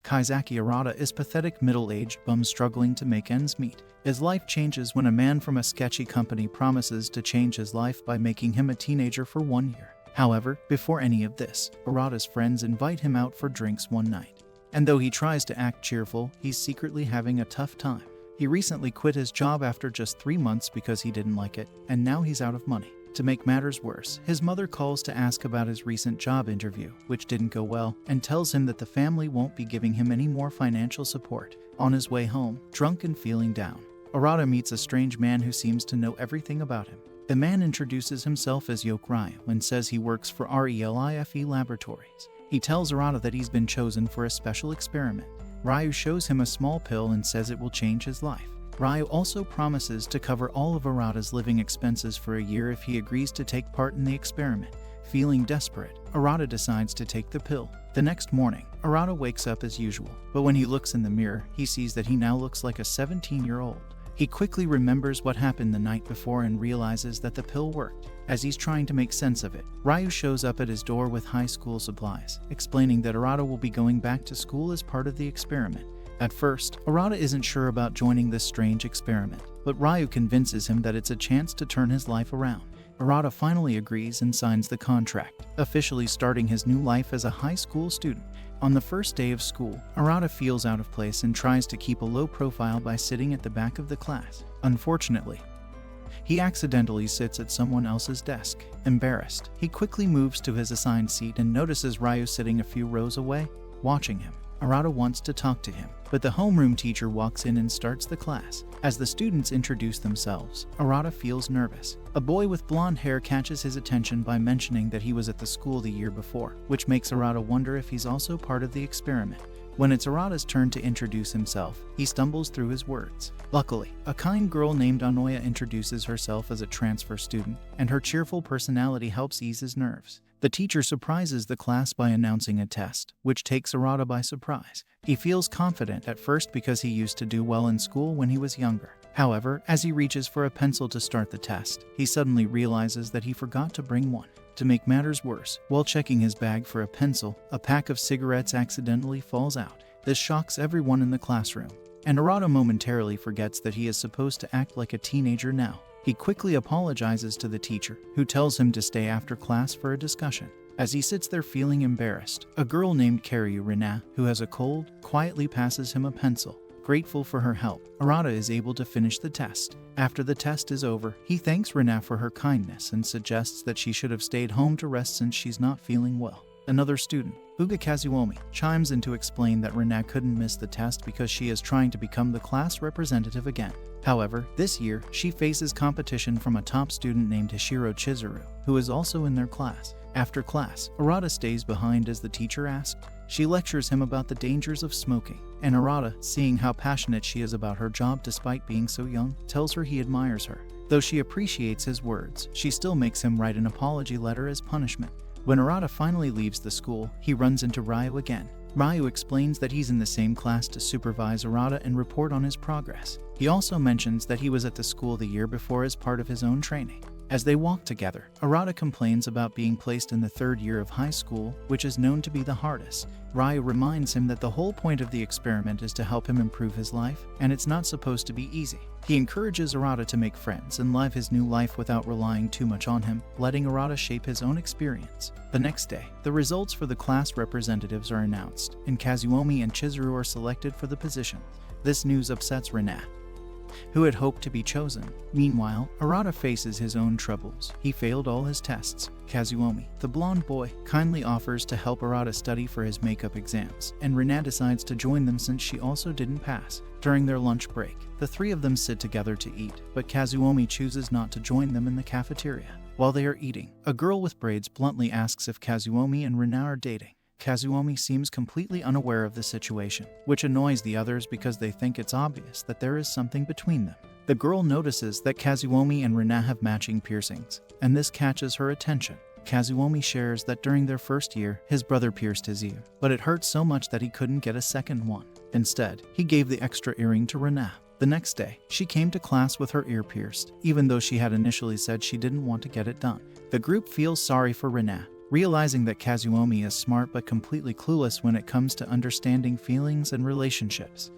Kaizaki Arata is pathetic middle-aged bum struggling to make ends meet. His life changes when a man from a sketchy company promises to change his life by making him a teenager for 1 year. However, before any of this, Arata's friends invite him out for drinks one night. And though he tries to act cheerful, he's secretly having a tough time. He recently quit his job after just 3 months because he didn't like it, and now he's out of money. To make matters worse, his mother calls to ask about his recent job interview, which didn't go well, and tells him that the family won't be giving him any more financial support. On his way home, drunk and feeling down, Arata meets a strange man who seems to know everything about him. The man introduces himself as Yoke Ryu and says he works for RELIFE Laboratories. He tells Arata that he's been chosen for a special experiment. Ryu shows him a small pill and says it will change his life. Ryu also promises to cover all of Arata's living expenses for a year if he agrees to take part in the experiment. Feeling desperate, Arata decides to take the pill. The next morning, Arata wakes up as usual, but when he looks in the mirror, he sees that he now looks like a 17-year-old. He quickly remembers what happened the night before and realizes that the pill worked. As he's trying to make sense of it, Ryu shows up at his door with high school supplies, explaining that Arata will be going back to school as part of the experiment. At first, Arata isn't sure about joining this strange experiment, but Ryu convinces him that it's a chance to turn his life around. Arata finally agrees and signs the contract, officially starting his new life as a high school student. On the first day of school, Arata feels out of place and tries to keep a low profile by sitting at the back of the class. Unfortunately, he accidentally sits at someone else's desk. Embarrassed, he quickly moves to his assigned seat and notices Ryu sitting a few rows away, watching him. Arata wants to talk to him, but the homeroom teacher walks in and starts the class. As the students introduce themselves, Arata feels nervous. A boy with blonde hair catches his attention by mentioning that he was at the school the year before, which makes Arata wonder if he's also part of the experiment. When it's Arata's turn to introduce himself, he stumbles through his words. Luckily, a kind girl named Anoya introduces herself as a transfer student, and her cheerful personality helps ease his nerves. The teacher surprises the class by announcing a test, which takes Arata by surprise. He feels confident at first because he used to do well in school when he was younger. However, as he reaches for a pencil to start the test, he suddenly realizes that he forgot to bring one. To make matters worse, while checking his bag for a pencil, a pack of cigarettes accidentally falls out. This shocks everyone in the classroom, and Arata momentarily forgets that he is supposed to act like a teenager now. He quickly apologizes to the teacher, who tells him to stay after class for a discussion. As he sits there feeling embarrassed, a girl named Karyu Rina, who has a cold, quietly passes him a pencil. Grateful for her help, Arata is able to finish the test. After the test is over, he thanks Rina for her kindness and suggests that she should have stayed home to rest since she's not feeling well. Another student, Uga Kazuomi, chimes in to explain that Rina couldn't miss the test because she is trying to become the class representative again. However, this year, she faces competition from a top student named Hishiro Chizuru, who is also in their class. After class, Arata stays behind as the teacher asked. She lectures him about the dangers of smoking, and Arata, seeing how passionate she is about her job despite being so young, tells her he admires her. Though she appreciates his words, she still makes him write an apology letter as punishment. When Arata finally leaves the school, he runs into Ryu again. Ryu explains that he's in the same class to supervise Arata and report on his progress. He also mentions that he was at the school the year before as part of his own training. As they walk together, Arata complains about being placed in the 3rd year of high school, which is known to be the hardest. Ryu reminds him that the whole point of the experiment is to help him improve his life, and it's not supposed to be easy. He encourages Arata to make friends and live his new life without relying too much on him, letting Arata shape his own experience. The next day, the results for the class representatives are announced, and Kazuomi and Chizuru are selected for the position. This news upsets Rina, who had hoped to be chosen. Meanwhile, Arata faces his own troubles. He failed all his tests. Kazuomi, the blonde boy, kindly offers to help Arata study for his makeup exams, and Rina decides to join them since she also didn't pass. During their lunch break, the three of them sit together to eat, but Kazuomi chooses not to join them in the cafeteria. While they are eating, a girl with braids bluntly asks if Kazuomi and Rina are dating. Kazuomi seems completely unaware of the situation, which annoys the others because they think it's obvious that there is something between them. The girl notices that Kazuomi and Rina have matching piercings, and this catches her attention. Kazuomi shares that during their first year, his brother pierced his ear, but it hurt so much that he couldn't get a second one. Instead, he gave the extra earring to Rina. The next day, she came to class with her ear pierced, even though she had initially said she didn't want to get it done. The group feels sorry for Rina, realizing that Kazuomi is smart but completely clueless when it comes to understanding feelings and relationships.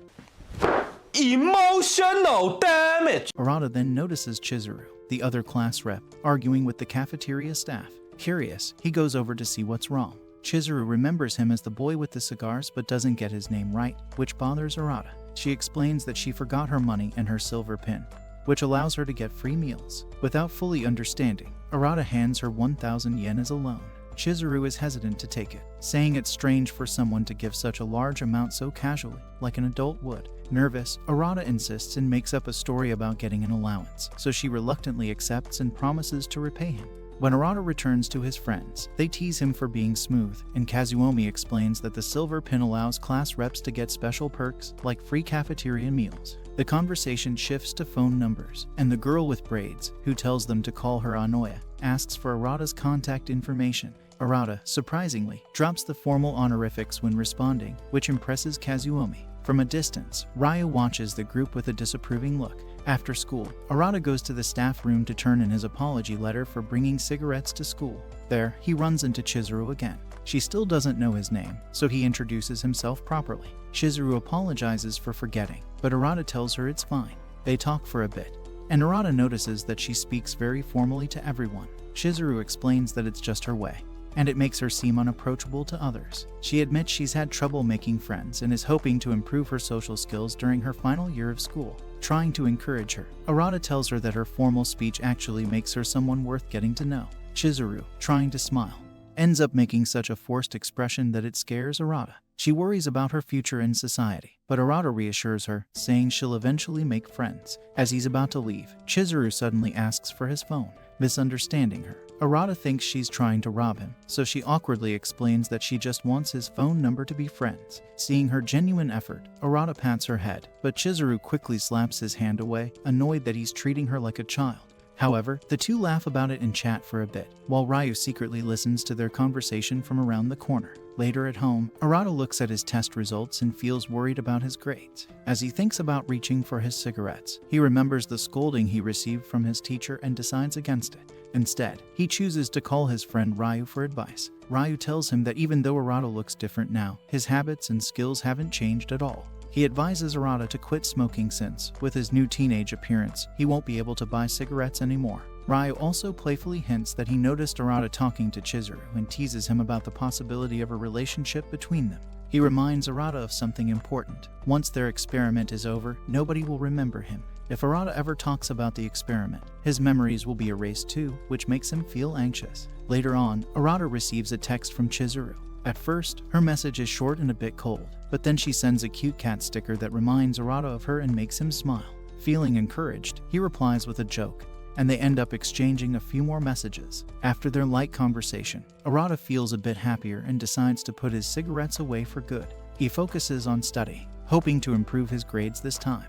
Emotional damage! Arata then notices Chizuru, the other class rep, arguing with the cafeteria staff. Curious, he goes over to see what's wrong. Chizuru remembers him as the boy with the cigars but doesn't get his name right, which bothers Arata. She explains that she forgot her money and her silver pin, which allows her to get free meals. Without fully understanding, Arata hands her 1,000 yen as a loan. Chizuru is hesitant to take it, saying it's strange for someone to give such a large amount so casually, like an adult would. Nervous, Arata insists and makes up a story about getting an allowance, so she reluctantly accepts and promises to repay him. When Arata returns to his friends, they tease him for being smooth, and Kazuomi explains that the silver pin allows class reps to get special perks like free cafeteria meals. The conversation shifts to phone numbers, and the girl with braids, who tells them to call her Anoya, asks for Arata's contact information. Arata, surprisingly, drops the formal honorifics when responding, which impresses Kazuomi. From a distance, Ryu watches the group with a disapproving look. After school, Arata goes to the staff room to turn in his apology letter for bringing cigarettes to school. There, he runs into Chizuru again. She still doesn't know his name, so he introduces himself properly. Chizuru apologizes for forgetting, but Arata tells her it's fine. They talk for a bit, and Arata notices that she speaks very formally to everyone. Chizuru explains that it's just her way, and it makes her seem unapproachable to others. She admits she's had trouble making friends and is hoping to improve her social skills during her final year of school. Trying to encourage her, Arata tells her that her formal speech actually makes her someone worth getting to know. Chizuru, trying to smile, ends up making such a forced expression that it scares Arata. She worries about her future in society, but Arata reassures her, saying she'll eventually make friends. As he's about to leave, Chizuru suddenly asks for his phone. Misunderstanding her, Arata thinks she's trying to rob him, so she awkwardly explains that she just wants his phone number to be friends. Seeing her genuine effort, Arata pats her head, but Chizuru quickly slaps his hand away, annoyed that he's treating her like a child. However, the two laugh about it and chat for a bit, while Ryu secretly listens to their conversation from around the corner. Later at home, Arata looks at his test results and feels worried about his grades. As he thinks about reaching for his cigarettes, he remembers the scolding he received from his teacher and decides against it. Instead, he chooses to call his friend Ryu for advice. Ryu tells him that even though Arata looks different now, his habits and skills haven't changed at all. He advises Arata to quit smoking since, with his new teenage appearance, he won't be able to buy cigarettes anymore. Ryu also playfully hints that he noticed Arata talking to Chizuru and teases him about the possibility of a relationship between them. He reminds Arata of something important. Once their experiment is over, nobody will remember him. If Arata ever talks about the experiment, his memories will be erased too, which makes him feel anxious. Later on, Arata receives a text from Chizuru. At first, her message is short and a bit cold, but then she sends a cute cat sticker that reminds Arata of her and makes him smile. Feeling encouraged, he replies with a joke, and they end up exchanging a few more messages. After their light conversation, Arata feels a bit happier and decides to put his cigarettes away for good. He focuses on study, hoping to improve his grades this time.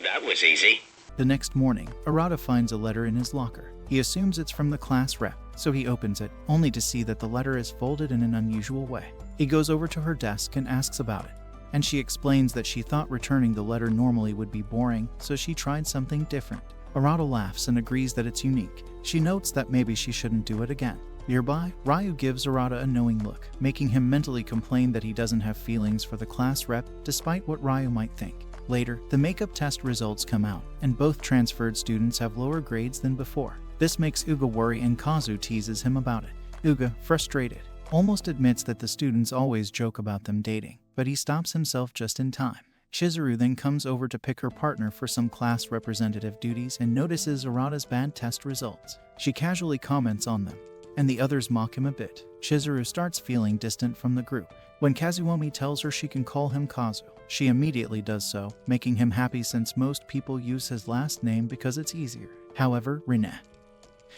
That was easy. The next morning, Arata finds a letter in his locker. He assumes it's from the class rep, so he opens it, only to see that the letter is folded in an unusual way. He goes over to her desk and asks about it, and she explains that she thought returning the letter normally would be boring, so she tried something different. Arata laughs and agrees that it's unique. She notes that maybe she shouldn't do it again. Nearby, Ryu gives Arata a knowing look, making him mentally complain that he doesn't have feelings for the class rep, despite what Ryu might think. Later, the makeup test results come out, and both transferred students have lower grades than before. This makes Uga worry and Kazu teases him about it. Uga, frustrated, almost admits that the students always joke about them dating, but he stops himself just in time. Chizuru then comes over to pick her partner for some class representative duties and notices Arata's bad test results. She casually comments on them, and the others mock him a bit. Chizuru starts feeling distant from the group. When Kazuomi tells her she can call him Kazu, she immediately does so, making him happy since most people use his last name because it's easier. However, Rina,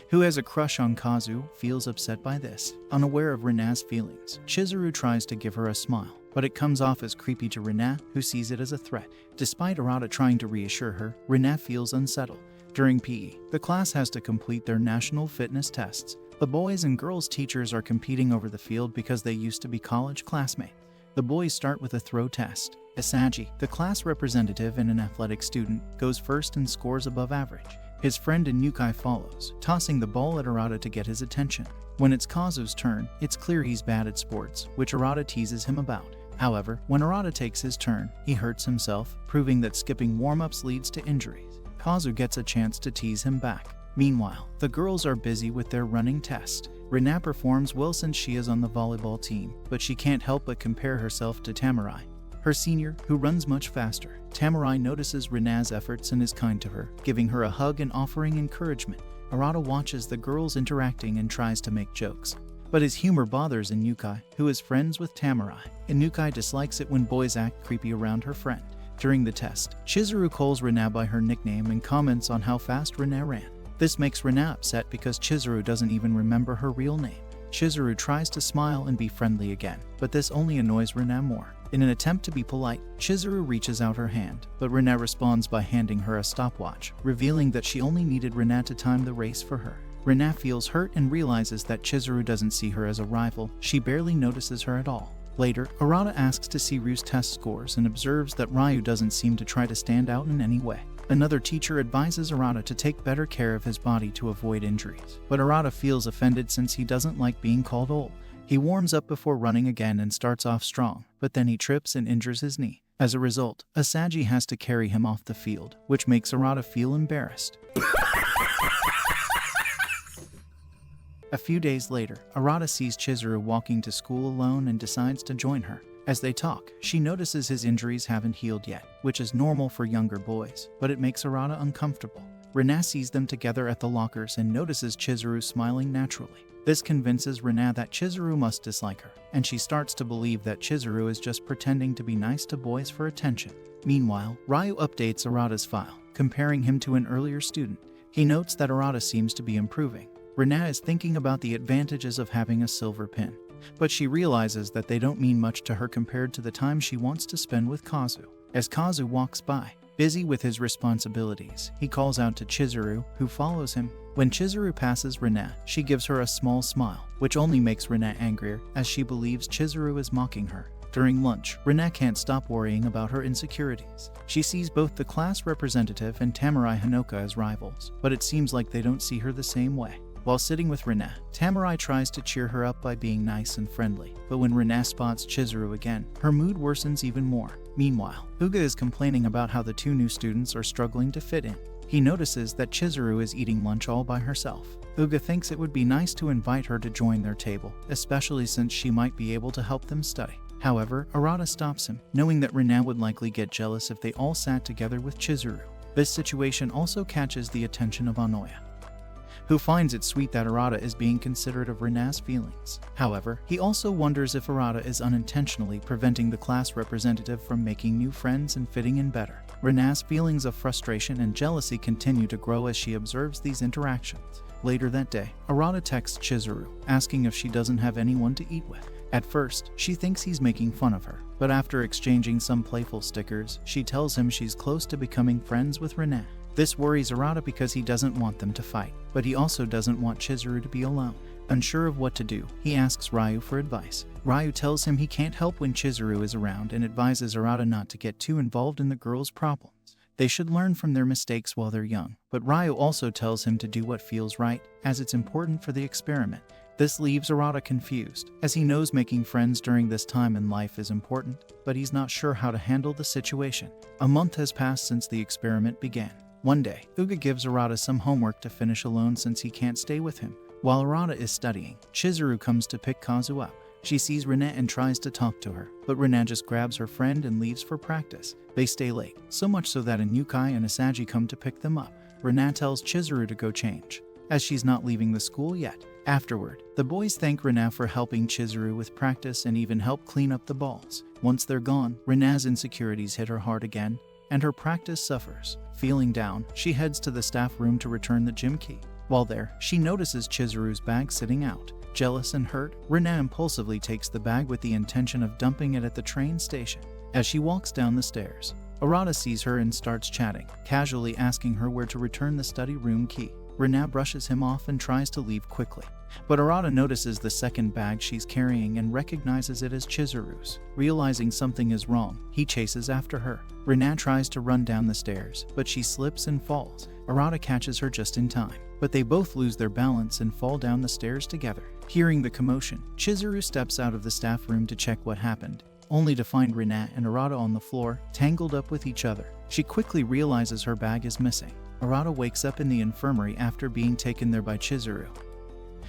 who has a crush on Kazu, feels upset by this. Unaware of Rina's feelings, Chizuru tries to give her a smile, but it comes off as creepy to Rina, who sees it as a threat. Despite Arata trying to reassure her, Rina feels unsettled. During PE, the class has to complete their national fitness tests. The boys and girls teachers are competing over the field because they used to be college classmates. The boys start with a throw test. Asagi, the class representative and an athletic student, goes first and scores above average. His friend Inukai follows, tossing the ball at Arata to get his attention. When it's Kazu's turn, it's clear he's bad at sports, which Arata teases him about. However, when Arata takes his turn, he hurts himself, proving that skipping warm-ups leads to injuries. Kazu gets a chance to tease him back. Meanwhile, the girls are busy with their running test. Rina performs well since she is on the volleyball team, but she can't help but compare herself to Tamarai, her senior, who runs much faster. Tamarai notices Rina's efforts and is kind to her, giving her a hug and offering encouragement. Arata watches the girls interacting and tries to make jokes, but his humor bothers Inukai, who is friends with Tamarai. Inukai dislikes it when boys act creepy around her friend. During the test, Chizuru calls Rina by her nickname and comments on how fast Rina ran. This makes Rina upset because Chizuru doesn't even remember her real name. Chizuru tries to smile and be friendly again, but this only annoys Rina more. In an attempt to be polite, Chizuru reaches out her hand, but Rina responds by handing her a stopwatch, revealing that she only needed Rina to time the race for her. Rina feels hurt and realizes that Chizuru doesn't see her as a rival. She barely notices her at all. Later, Arata asks to see Ryu's test scores and observes that Ryu doesn't seem to try to stand out in any way. Another teacher advises Arata to take better care of his body to avoid injuries, but Arata feels offended since he doesn't like being called old. He warms up before running again and starts off strong, but then he trips and injures his knee. As a result, Asagi has to carry him off the field, which makes Arata feel embarrassed. A few days later, Arata sees Chizuru walking to school alone and decides to join her. As they talk, she notices his injuries haven't healed yet, which is normal for younger boys, but it makes Arata uncomfortable. Rina sees them together at the lockers and notices Chizuru smiling naturally. This convinces Rina that Chizuru must dislike her, and she starts to believe that Chizuru is just pretending to be nice to boys for attention. Meanwhile, Ryu updates Arata's file, comparing him to an earlier student. He notes that Arata seems to be improving. Rina is thinking about the advantages of having a silver pin, but she realizes that they don't mean much to her compared to the time she wants to spend with Kazu. As Kazu walks by, busy with his responsibilities, he calls out to Chizuru, who follows him. When Chizuru passes Rina, she gives her a small smile, which only makes Rina angrier, as she believes Chizuru is mocking her. During lunch, Rina can't stop worrying about her insecurities. She sees both the class representative and Tamarai Hanoka as rivals, but it seems like they don't see her the same way. While sitting with Rina, Tamarai tries to cheer her up by being nice and friendly, but when Rina spots Chizuru again, her mood worsens even more. Meanwhile, Uga is complaining about how the two new students are struggling to fit in. He notices that Chizuru is eating lunch all by herself. Uga thinks it would be nice to invite her to join their table, especially since she might be able to help them study. However, Arata stops him, knowing that Rina would likely get jealous if they all sat together with Chizuru. This situation also catches the attention of Anoya, who finds it sweet that Arata is being considerate of Rina's feelings. However, he also wonders if Arata is unintentionally preventing the class representative from making new friends and fitting in better. Rina's feelings of frustration and jealousy continue to grow as she observes these interactions. Later that day, Arata texts Chizuru, asking if she doesn't have anyone to eat with. At first, she thinks he's making fun of her, but after exchanging some playful stickers, she tells him she's close to becoming friends with Rina. This worries Arata because he doesn't want them to fight, but he also doesn't want Chizuru to be alone. Unsure of what to do, he asks Ryu for advice. Ryu tells him he can't help when Chizuru is around and advises Arata not to get too involved in the girls' problems. They should learn from their mistakes while they're young, but Ryu also tells him to do what feels right, as it's important for the experiment. This leaves Arata confused, as he knows making friends during this time in life is important, but he's not sure how to handle the situation. A month has passed since the experiment began. One day, Uga gives Arata some homework to finish alone since he can't stay with him. While Arata is studying, Chizuru comes to pick Kazu up. She sees Rina and tries to talk to her, but Rina just grabs her friend and leaves for practice. They stay late, so much so that Inukai and Asagi come to pick them up. Rina tells Chizuru to go change, as she's not leaving the school yet. Afterward, the boys thank Rina for helping Chizuru with practice and even help clean up the balls. Once they're gone, Rina's insecurities hit her hard again, and her practice suffers. Feeling down, she heads to the staff room to return the gym key. While there, she notices Chizuru's bag sitting out. Jealous and hurt, Rina impulsively takes the bag with the intention of dumping it at the train station. As she walks down the stairs, Arata sees her and starts chatting, casually asking her where to return the study room key. Rina brushes him off and tries to leave quickly. But Arata notices the second bag she's carrying and recognizes it as Chizuru's. Realizing something is wrong, he chases after her. Rina tries to run down the stairs, but she slips and falls. Arata catches her just in time, but they both lose their balance and fall down the stairs together. Hearing the commotion, Chizuru steps out of the staff room to check what happened, only to find Rina and Arata on the floor, tangled up with each other. She quickly realizes her bag is missing. Arata wakes up in the infirmary after being taken there by Chizuru,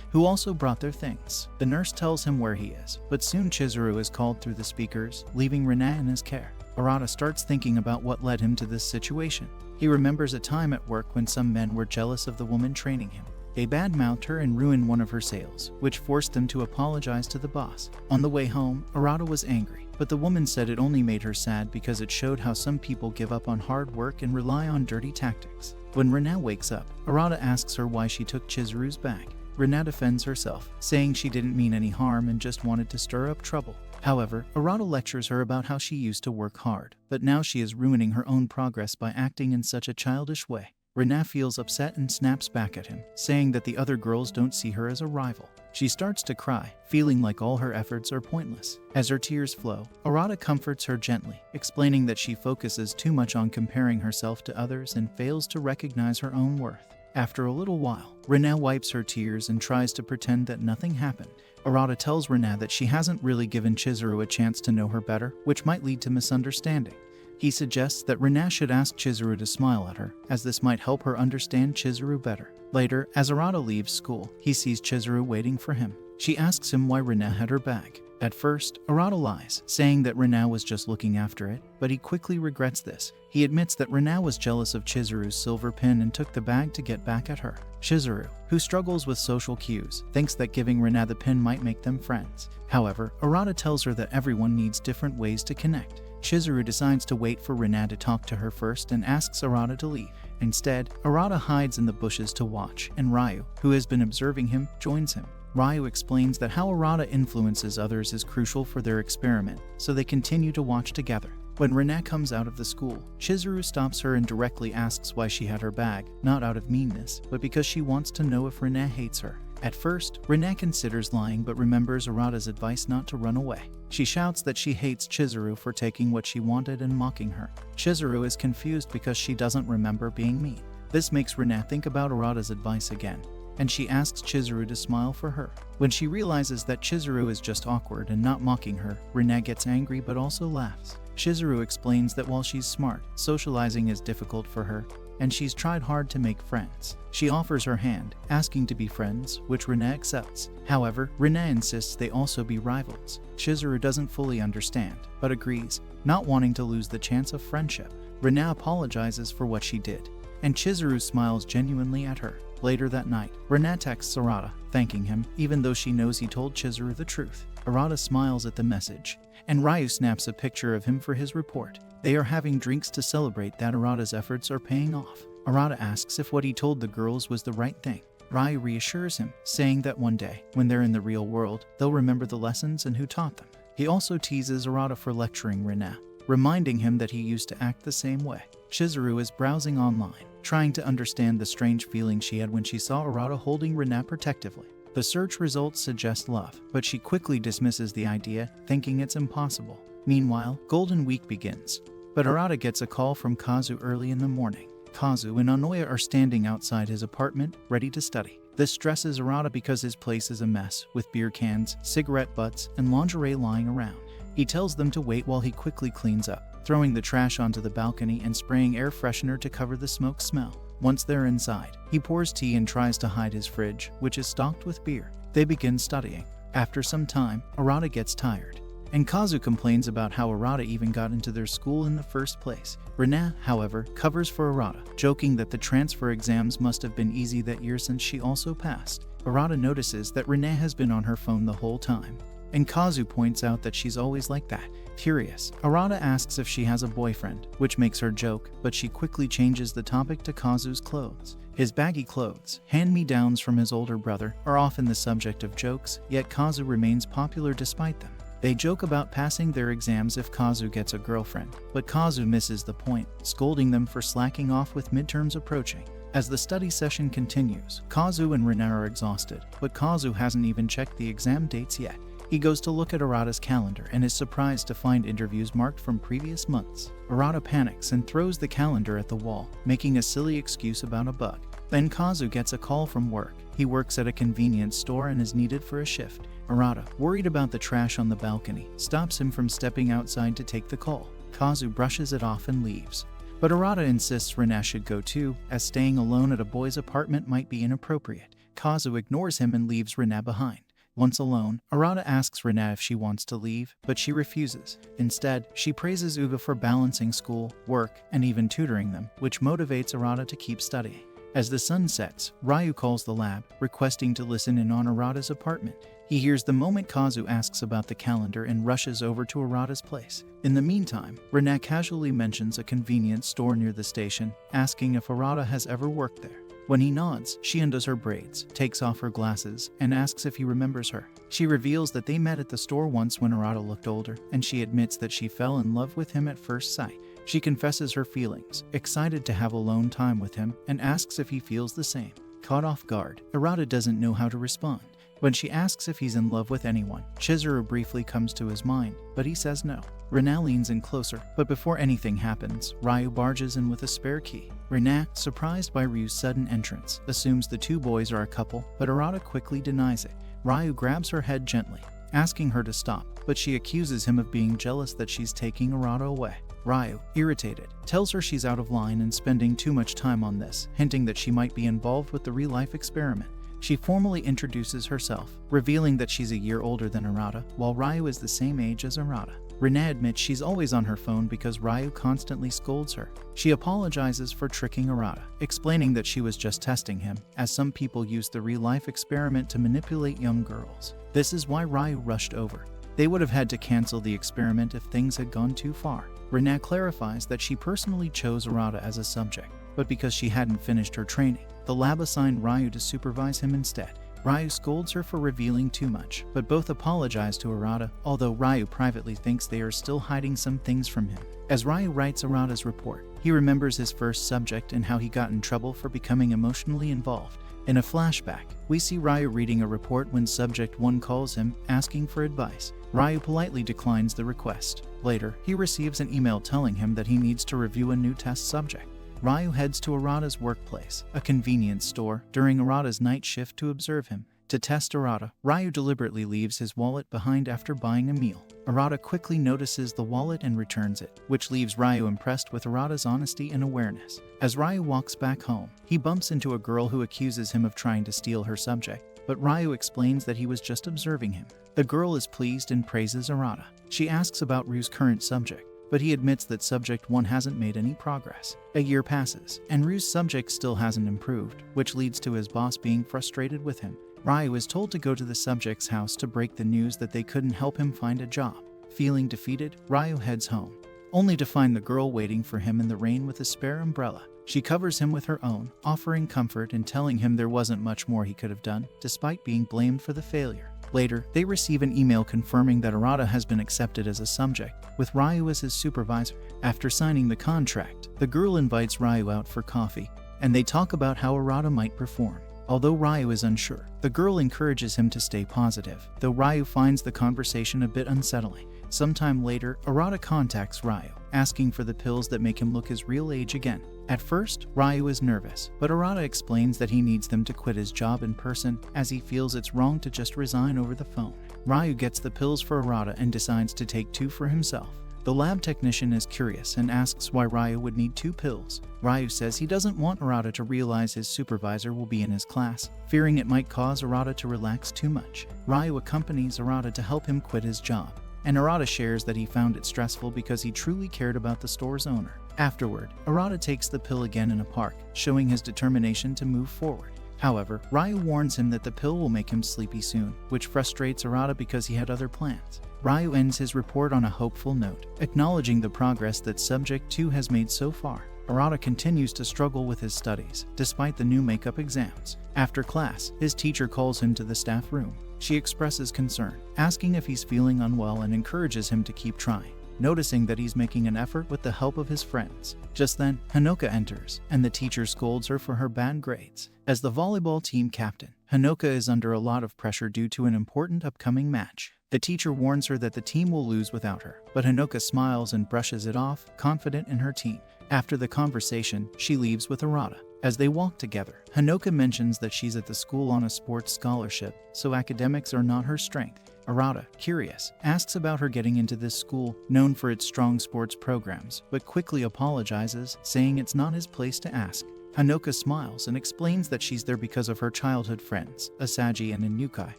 who also brought their things. The nurse tells him where he is, but soon Chizuru is called through the speakers, leaving Rina in his care. Arata starts thinking about what led him to this situation. He remembers a time at work when some men were jealous of the woman training him. They badmouthed her and ruined one of her sales, which forced them to apologize to the boss. On the way home, Arata was angry, but the woman said it only made her sad because it showed how some people give up on hard work and rely on dirty tactics. When Rina wakes up, Arata asks her why she took Chizuru's bag. Rina defends herself, saying she didn't mean any harm and just wanted to stir up trouble. However, Arata lectures her about how she used to work hard, but now she is ruining her own progress by acting in such a childish way. Rina feels upset and snaps back at him, saying that the other girls don't see her as a rival. She starts to cry, feeling like all her efforts are pointless. As her tears flow, Arata comforts her gently, explaining that she focuses too much on comparing herself to others and fails to recognize her own worth. After a little while, Rina wipes her tears and tries to pretend that nothing happened. Arata tells Rina that she hasn't really given Chizuru a chance to know her better, which might lead to misunderstanding. He suggests that Rina should ask Chizuru to smile at her, as this might help her understand Chizuru better. Later, as Arata leaves school, he sees Chizuru waiting for him. She asks him why Rina had her bag. At first, Arata lies, saying that Rina was just looking after it, but he quickly regrets this. He admits that Rina was jealous of Chizuru's silver pin and took the bag to get back at her. Chizuru, who struggles with social cues, thinks that giving Rina the pin might make them friends. However, Arata tells her that everyone needs different ways to connect. Chizuru decides to wait for Rina to talk to her first and asks Arata to leave. Instead, Arata hides in the bushes to watch, and Ryu, who has been observing him, joins him. Ryu explains that how Arata influences others is crucial for their experiment, so they continue to watch together. When Rina comes out of the school, Chizuru stops her and directly asks why she had her bag, not out of meanness, but because she wants to know if Rina hates her. At first, Rina considers lying but remembers Arata's advice not to run away. She shouts that she hates Chizuru for taking what she wanted and mocking her. Chizuru is confused because she doesn't remember being mean. This makes Rina think about Arata's advice again, and she asks Chizuru to smile for her. When she realizes that Chizuru is just awkward and not mocking her, Rina gets angry but also laughs. Chizuru explains that while she's smart, socializing is difficult for her, and she's tried hard to make friends. She offers her hand, asking to be friends, which Rina accepts. However, Rina insists they also be rivals. Chizuru doesn't fully understand, but agrees, not wanting to lose the chance of friendship. Rina apologizes for what she did, and Chizuru smiles genuinely at her. Later that night, Rina texts Arata, thanking him, even though she knows he told Chizuru the truth. Arata smiles at the message, and Ryu snaps a picture of him for his report. They are having drinks to celebrate that Arata's efforts are paying off. Arata asks if what he told the girls was the right thing. Ryu reassures him, saying that one day, when they're in the real world, they'll remember the lessons and who taught them. He also teases Arata for lecturing Rina, reminding him that he used to act the same way. Chizuru is browsing online, trying to understand the strange feeling she had when she saw Arata holding Rina protectively. The search results suggest love, but she quickly dismisses the idea, thinking it's impossible. Meanwhile, Golden Week begins, but Arata gets a call from Kazu early in the morning. Kazu and Onoya are standing outside his apartment, ready to study. This stresses Arata because his place is a mess, with beer cans, cigarette butts, and lingerie lying around. He tells them to wait while he quickly cleans up, throwing the trash onto the balcony and spraying air freshener to cover the smoke smell. Once they're inside, he pours tea and tries to hide his fridge, which is stocked with beer. They begin studying. After some time, Arata gets tired, and Kazu complains about how Arata even got into their school in the first place. Rina, however, covers for Arata, joking that the transfer exams must have been easy that year since she also passed. Arata notices that Rina has been on her phone the whole time, and Kazu points out that she's always like that. Curious, Arata asks if she has a boyfriend, which makes her joke, but she quickly changes the topic to Kazu's clothes. His baggy clothes, hand-me-downs from his older brother, are often the subject of jokes, yet Kazu remains popular despite them. They joke about passing their exams if Kazu gets a girlfriend, but Kazu misses the point, scolding them for slacking off with midterms approaching. As the study session continues, Kazu and Rina are exhausted, but Kazu hasn't even checked the exam dates yet. He goes to look at Arata's calendar and is surprised to find interviews marked from previous months. Arata panics and throws the calendar at the wall, making a silly excuse about a bug. Then Kazu gets a call from work. He works at a convenience store and is needed for a shift. Arata, worried about the trash on the balcony, stops him from stepping outside to take the call. Kazu brushes it off and leaves. But Arata insists Rina should go too, as staying alone at a boy's apartment might be inappropriate. Kazu ignores him and leaves Rina behind. Once alone, Arata asks Rina if she wants to leave, but she refuses. Instead, she praises Uga for balancing school, work, and even tutoring them, which motivates Arata to keep studying. As the sun sets, Ryu calls the lab, requesting to listen in on Arata's apartment. He hears the moment Kazu asks about the calendar and rushes over to Arata's place. In the meantime, Rina casually mentions a convenience store near the station, asking if Arata has ever worked there. When he nods, she undoes her braids, takes off her glasses, and asks if he remembers her. She reveals that they met at the store once when Arata looked older, and she admits that she fell in love with him at first sight. She confesses her feelings, excited to have alone time with him, and asks if he feels the same. Caught off guard, Arata doesn't know how to respond. When she asks if he's in love with anyone, Chizuru briefly comes to his mind, but he says no. Rina leans in closer, but before anything happens, Ryu barges in with a spare key. Rina, surprised by Ryu's sudden entrance, assumes the two boys are a couple, but Arata quickly denies it. Ryu grabs her head gently, asking her to stop, but she accuses him of being jealous that she's taking Arata away. Ryu, irritated, tells her she's out of line and spending too much time on this, hinting that she might be involved with the real-life experiment. She formally introduces herself, revealing that she's a year older than Arata, while Ryu is the same age as Arata. Rina admits she's always on her phone because Ryu constantly scolds her. She apologizes for tricking Arata, explaining that she was just testing him, as some people use the real-life experiment to manipulate young girls. This is why Ryu rushed over. They would have had to cancel the experiment if things had gone too far. Rina clarifies that she personally chose Arata as a subject, but because she hadn't finished her training, the lab assigned Ryu to supervise him instead. Ryu scolds her for revealing too much, but both apologize to Arata, although Ryu privately thinks they are still hiding some things from him. As Ryu writes Arata's report, he remembers his first subject and how he got in trouble for becoming emotionally involved. In a flashback, we see Ryu reading a report when Subject 1 calls him, asking for advice. Ryu politely declines the request. Later, he receives an email telling him that he needs to review a new test subject. Ryu heads to Arata's workplace, a convenience store, during Arata's night shift to observe him. To test Arata, Ryu deliberately leaves his wallet behind after buying a meal. Arata quickly notices the wallet and returns it, which leaves Ryu impressed with Arata's honesty and awareness. As Ryu walks back home, he bumps into a girl who accuses him of trying to steal her subject, but Ryu explains that he was just observing him. The girl is pleased and praises Arata. She asks about Ryu's current subject, but he admits that Subject 1 hasn't made any progress. A year passes, and Ryu's subject still hasn't improved, which leads to his boss being frustrated with him. Ryu is told to go to the subject's house to break the news that they couldn't help him find a job. Feeling defeated, Ryu heads home, only to find the girl waiting for him in the rain with a spare umbrella. She covers him with her own, offering comfort and telling him there wasn't much more he could have done, despite being blamed for the failure. Later, they receive an email confirming that Arata has been accepted as a subject, with Ryu as his supervisor. After signing the contract, the girl invites Ryu out for coffee, and they talk about how Arata might perform. Although Ryu is unsure, the girl encourages him to stay positive, though Ryu finds the conversation a bit unsettling. Sometime later, Arata contacts Ryu, asking for the pills that make him look his real age again. At first, Ryu is nervous, but Arata explains that he needs them to quit his job in person, as he feels it's wrong to just resign over the phone. Ryu gets the pills for Arata and decides to take 2 for himself. The lab technician is curious and asks why Ryu would need 2 pills. Ryu says he doesn't want Arata to realize his supervisor will be in his class, fearing it might cause Arata to relax too much. Ryu accompanies Arata to help him quit his job, and Arata shares that he found it stressful because he truly cared about the store's owner. Afterward, Arata takes the pill again in a park, showing his determination to move forward. However, Ryu warns him that the pill will make him sleepy soon, which frustrates Arata because he had other plans. Ryu ends his report on a hopeful note, acknowledging the progress that Subject 2 has made so far. Arata continues to struggle with his studies, despite the new makeup exams. After class, his teacher calls him to the staff room. She expresses concern, asking if he's feeling unwell and encourages him to keep trying. noticing that he's making an effort with the help of his friends. Just then, Hanoka enters, and the teacher scolds her for her bad grades. As the volleyball team captain, Hanoka is under a lot of pressure due to an important upcoming match. The teacher warns her that the team will lose without her, but Hanoka smiles and brushes it off, confident in her team. After the conversation, she leaves with Arata. As they walk together, Hanoka mentions that she's at the school on a sports scholarship, so academics are not her strength. Arata, curious, asks about her getting into this school, known for its strong sports programs, but quickly apologizes, saying it's not his place to ask. Hanoka smiles and explains that she's there because of her childhood friends, Asaji and Inukai,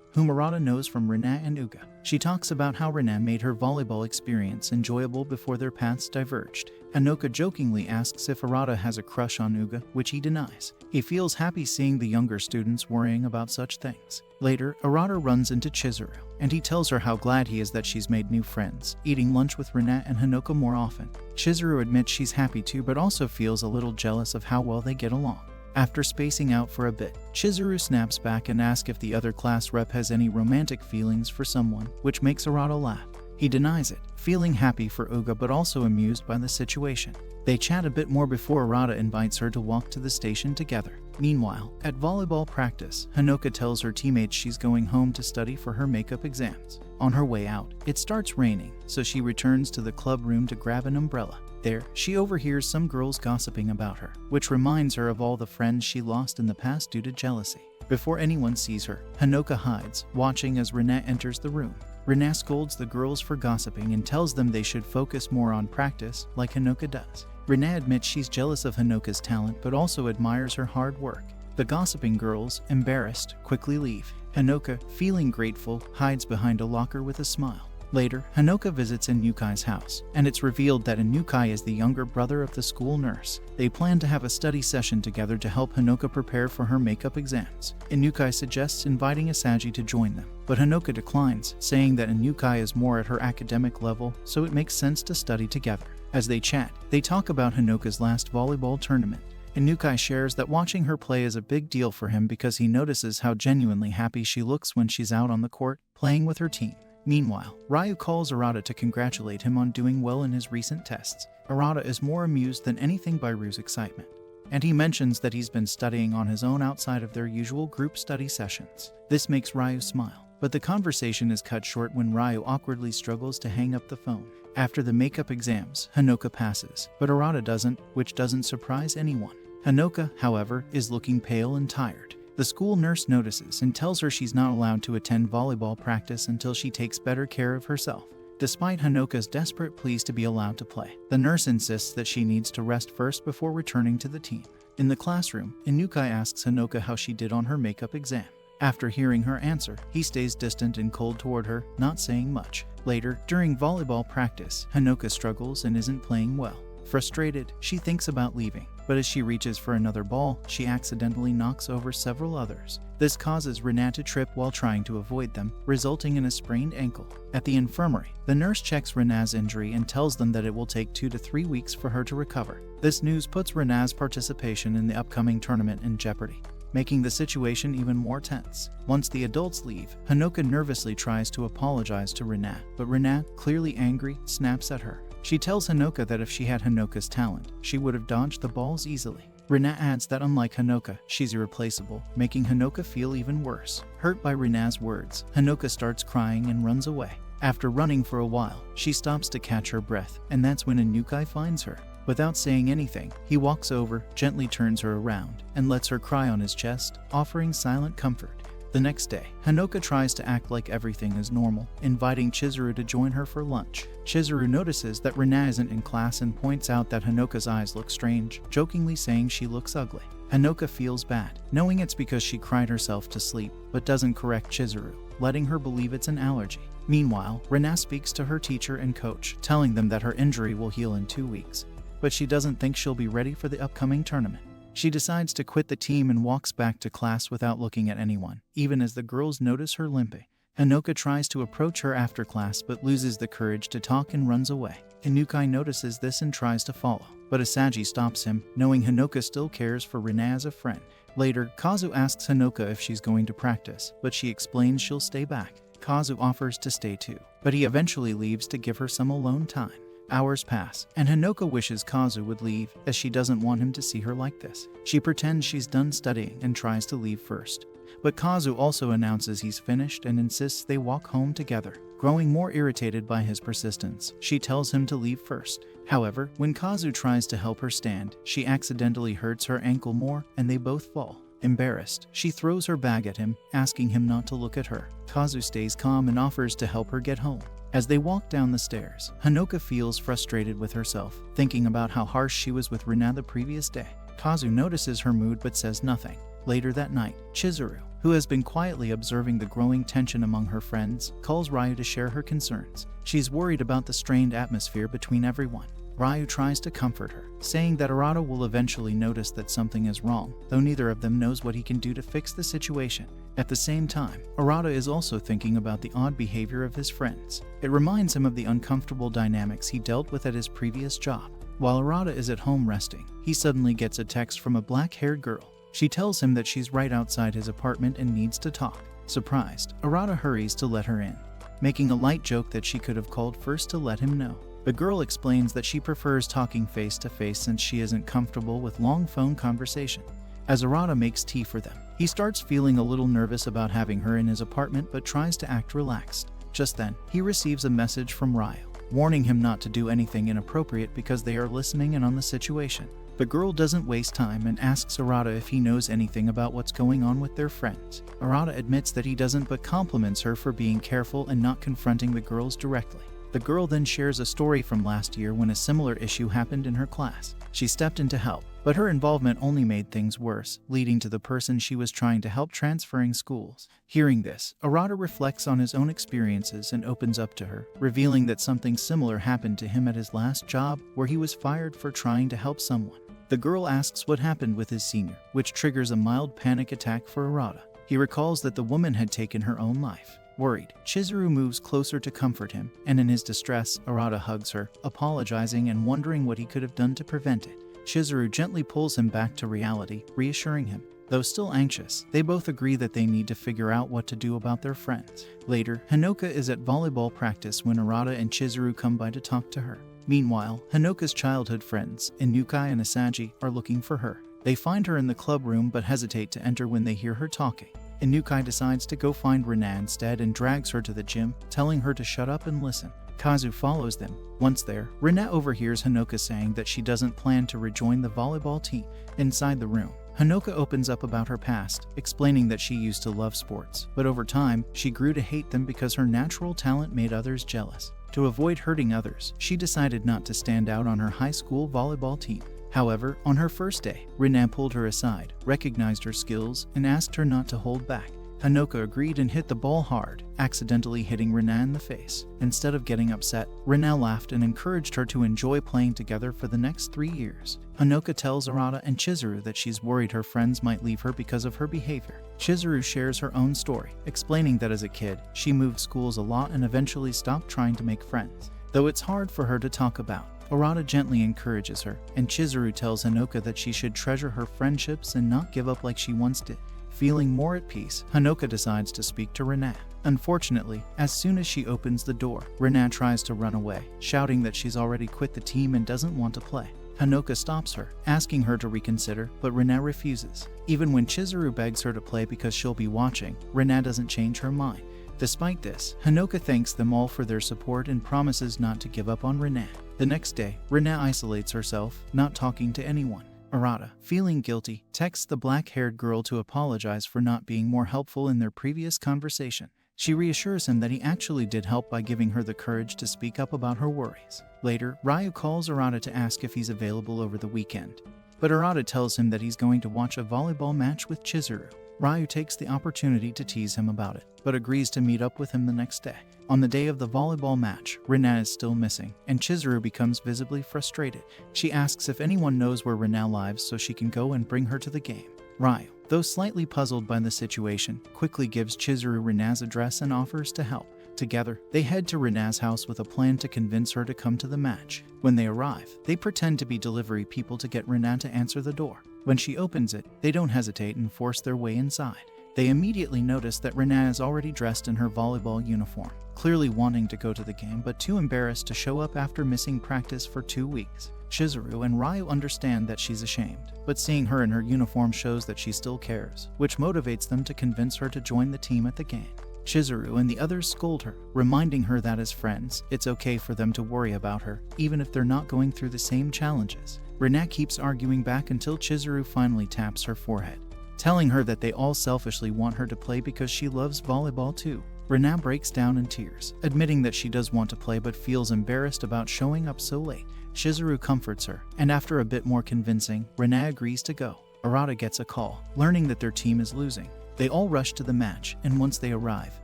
whom Arata knows from Rina and Uga. She talks about how Rina made her volleyball experience enjoyable before their paths diverged. Hanoka jokingly asks if Arata has a crush on Uga, which he denies. He feels happy seeing the younger students worrying about such things. Later, Arata runs into Chizuru, and he tells her how glad he is that she's made new friends, eating lunch with Rina and Hanoka more often. Chizuru admits she's happy too, but also feels a little jealous of how well they get along. After spacing out for a bit, Chizuru snaps back and asks if the other class rep has any romantic feelings for someone, which makes Arata laugh. He denies it, feeling happy for Uga but also amused by the situation. They chat a bit more before Arata invites her to walk to the station together. Meanwhile, at volleyball practice, Hanoka tells her teammates she's going home to study for her makeup exams. On her way out, it starts raining, so she returns to the club room to grab an umbrella. There, she overhears some girls gossiping about her, which reminds her of all the friends she lost in the past due to jealousy. Before anyone sees her, Hanoka hides, watching as Rina enters the room. Rina scolds the girls for gossiping and tells them they should focus more on practice, like Hanoka does. Rina admits she's jealous of Hanoka's talent but also admires her hard work. The gossiping girls, embarrassed, quickly leave. Hanoka, feeling grateful, hides behind a locker with a smile. Later, Hanoka visits Inukai's house, and it's revealed that Inukai is the younger brother of the school nurse. They plan to have a study session together to help Hanoka prepare for her makeup exams. Inukai suggests inviting Asaji to join them, but Hanoka declines, saying that Inukai is more at her academic level, so it makes sense to study together. As they chat, they talk about Hanoka's last volleyball tournament. Inukai shares that watching her play is a big deal for him because he notices how genuinely happy she looks when she's out on the court, playing with her team. Meanwhile, Ryu calls Arata to congratulate him on doing well in his recent tests. Arata is more amused than anything by Ryu's excitement, and he mentions that he's been studying on his own outside of their usual group study sessions. This makes Ryu smile, but the conversation is cut short when Ryu awkwardly struggles to hang up the phone. After the makeup exams, Hanoka passes, but Arata doesn't, which doesn't surprise anyone. Hanoka, however, is looking pale and tired. The school nurse notices and tells her she's not allowed to attend volleyball practice until she takes better care of herself. Despite Hanoka's desperate pleas to be allowed to play, the nurse insists that she needs to rest first before returning to the team. In the classroom, Inukai asks Hanoka how she did on her makeup exam. After hearing her answer, he stays distant and cold toward her, not saying much. Later, during volleyball practice, Hanoka struggles and isn't playing well. Frustrated, she thinks about leaving, but as she reaches for another ball, she accidentally knocks over several others. This causes Rina to trip while trying to avoid them, resulting in a sprained ankle. At the infirmary, the nurse checks Rina's injury and tells them that it will take 2 to 3 weeks for her to recover. This news puts Rina's participation in the upcoming tournament in jeopardy, making the situation even more tense. Once the adults leave, Hanoka nervously tries to apologize to Rina, but Rina, clearly angry, snaps at her. She tells Hanoka that if she had Hanoka's talent, she would have dodged the balls easily. Rina adds that unlike Hanoka, she's irreplaceable, making Hanoka feel even worse. Hurt by Rina's words, Hanoka starts crying and runs away. After running for a while, she stops to catch her breath, and that's when Inukai finds her. Without saying anything, he walks over, gently turns her around, and lets her cry on his chest, offering silent comfort. The next day, Hanoka tries to act like everything is normal, inviting Chizuru to join her for lunch. Chizuru notices that Rina isn't in class and points out that Hanoka's eyes look strange, jokingly saying she looks ugly. Hanoka feels bad, knowing it's because she cried herself to sleep, but doesn't correct Chizuru, letting her believe it's an allergy. Meanwhile, Rina speaks to her teacher and coach, telling them that her injury will heal in 2 weeks, but she doesn't think she'll be ready for the upcoming tournament. She decides to quit the team and walks back to class without looking at anyone, even as the girls notice her limping. Hanoka tries to approach her after class but loses the courage to talk and runs away. Inukai notices this and tries to follow, but Asaji stops him, knowing Hanoka still cares for Rina as a friend. Later, Kazu asks Hanoka if she's going to practice, but she explains she'll stay back. Kazu offers to stay too, but he eventually leaves to give her some alone time. Hours pass, and Hanoka wishes Kazu would leave, as she doesn't want him to see her like this. She pretends she's done studying and tries to leave first. But Kazu also announces he's finished and insists they walk home together. Growing more irritated by his persistence, she tells him to leave first. However, when Kazu tries to help her stand, she accidentally hurts her ankle more and they both fall. Embarrassed, she throws her bag at him, asking him not to look at her. Kazu stays calm and offers to help her get home. As they walk down the stairs, Hanoka feels frustrated with herself, thinking about how harsh she was with Rina the previous day. Kazu notices her mood but says nothing. Later that night, Chizuru, who has been quietly observing the growing tension among her friends, calls Ryu to share her concerns. She's worried about the strained atmosphere between everyone. Ryu tries to comfort her, saying that Arata will eventually notice that something is wrong, though neither of them knows what he can do to fix the situation. At the same time, Arata is also thinking about the odd behavior of his friends. It reminds him of the uncomfortable dynamics he dealt with at his previous job. While Arata is at home resting, he suddenly gets a text from a black-haired girl. She tells him that she's right outside his apartment and needs to talk. Surprised, Arata hurries to let her in, making a light joke that she could have called first to let him know. The girl explains that she prefers talking face-to-face since she isn't comfortable with long phone conversation. As Arata makes tea for them, he starts feeling a little nervous about having her in his apartment but tries to act relaxed. Just then, he receives a message from Ryu, warning him not to do anything inappropriate because they are listening in on the situation. The girl doesn't waste time and asks Arata if he knows anything about what's going on with their friends. Arata admits that he doesn't but compliments her for being careful and not confronting the girls directly. The girl then shares a story from last year when a similar issue happened in her class. She stepped in to help, but her involvement only made things worse, leading to the person she was trying to help transferring schools. Hearing this, Arata reflects on his own experiences and opens up to her, revealing that something similar happened to him at his last job, where he was fired for trying to help someone. The girl asks what happened with his senior, which triggers a mild panic attack for Arata. He recalls that the woman had taken her own life. Worried, Chizuru moves closer to comfort him, and in his distress, Arata hugs her, apologizing and wondering what he could have done to prevent it. Chizuru gently pulls him back to reality, reassuring him. Though still anxious, they both agree that they need to figure out what to do about their friends. Later, Hanoka is at volleyball practice when Arata and Chizuru come by to talk to her. Meanwhile, Hanoka's childhood friends, Inukai and Asagi, are looking for her. They find her in the club room but hesitate to enter when they hear her talking. Inukai decides to go find Rina instead and drags her to the gym, telling her to shut up and listen. Kazu follows them. Once there, Rina overhears Hanoka saying that she doesn't plan to rejoin the volleyball team. Inside the room, Hanoka opens up about her past, explaining that she used to love sports, but over time, she grew to hate them because her natural talent made others jealous. To avoid hurting others, she decided not to stand out on her high school volleyball team. However, on her first day, Rina pulled her aside, recognized her skills, and asked her not to hold back. Hanoka agreed and hit the ball hard, accidentally hitting Rina in the face. Instead of getting upset, Rina laughed and encouraged her to enjoy playing together for the next 3 years. Hanoka tells Arata and Chizuru that she's worried her friends might leave her because of her behavior. Chizuru shares her own story, explaining that as a kid, she moved schools a lot and eventually stopped trying to make friends. Though it's hard for her to talk about, Arata gently encourages her, and Chizuru tells Hanoka that she should treasure her friendships and not give up like she once did. Feeling more at peace, Hanoka decides to speak to Rina. Unfortunately, as soon as she opens the door, Rina tries to run away, shouting that she's already quit the team and doesn't want to play. Hanoka stops her, asking her to reconsider, but Rina refuses. Even when Chizuru begs her to play because she'll be watching, Rina doesn't change her mind. Despite this, Hanoka thanks them all for their support and promises not to give up on Rina. The next day, Rina isolates herself, not talking to anyone. Arata, feeling guilty, texts the black-haired girl to apologize for not being more helpful in their previous conversation. She reassures him that he actually did help by giving her the courage to speak up about her worries. Later, Ryu calls Arata to ask if he's available over the weekend, but Arata tells him that he's going to watch a volleyball match with Chizuru. Ryu takes the opportunity to tease him about it, but agrees to meet up with him the next day. On the day of the volleyball match, Rina is still missing, and Chizuru becomes visibly frustrated. She asks if anyone knows where Rina lives so she can go and bring her to the game. Ryu, though slightly puzzled by the situation, quickly gives Chizuru Rina's address and offers to help. Together, they head to Rina's house with a plan to convince her to come to the match. When they arrive, they pretend to be delivery people to get Rina to answer the door. When she opens it, they don't hesitate and force their way inside. They immediately notice that Rina is already dressed in her volleyball uniform, clearly wanting to go to the game but too embarrassed to show up after missing practice for 2 weeks. Chizuru and Ryu understand that she's ashamed, but seeing her in her uniform shows that she still cares, which motivates them to convince her to join the team at the game. Chizuru and the others scold her, reminding her that as friends, it's okay for them to worry about her, even if they're not going through the same challenges. Rina keeps arguing back until Chizuru finally taps her forehead, telling her that they all selfishly want her to play because she loves volleyball too. Rina breaks down in tears, admitting that she does want to play but feels embarrassed about showing up so late. Chizuru comforts her, and after a bit more convincing, Rina agrees to go. Arata gets a call, learning that their team is losing. They all rush to the match, and once they arrive,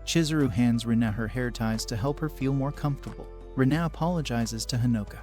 Chizuru hands Rina her hair ties to help her feel more comfortable. Rina apologizes to Hinoka,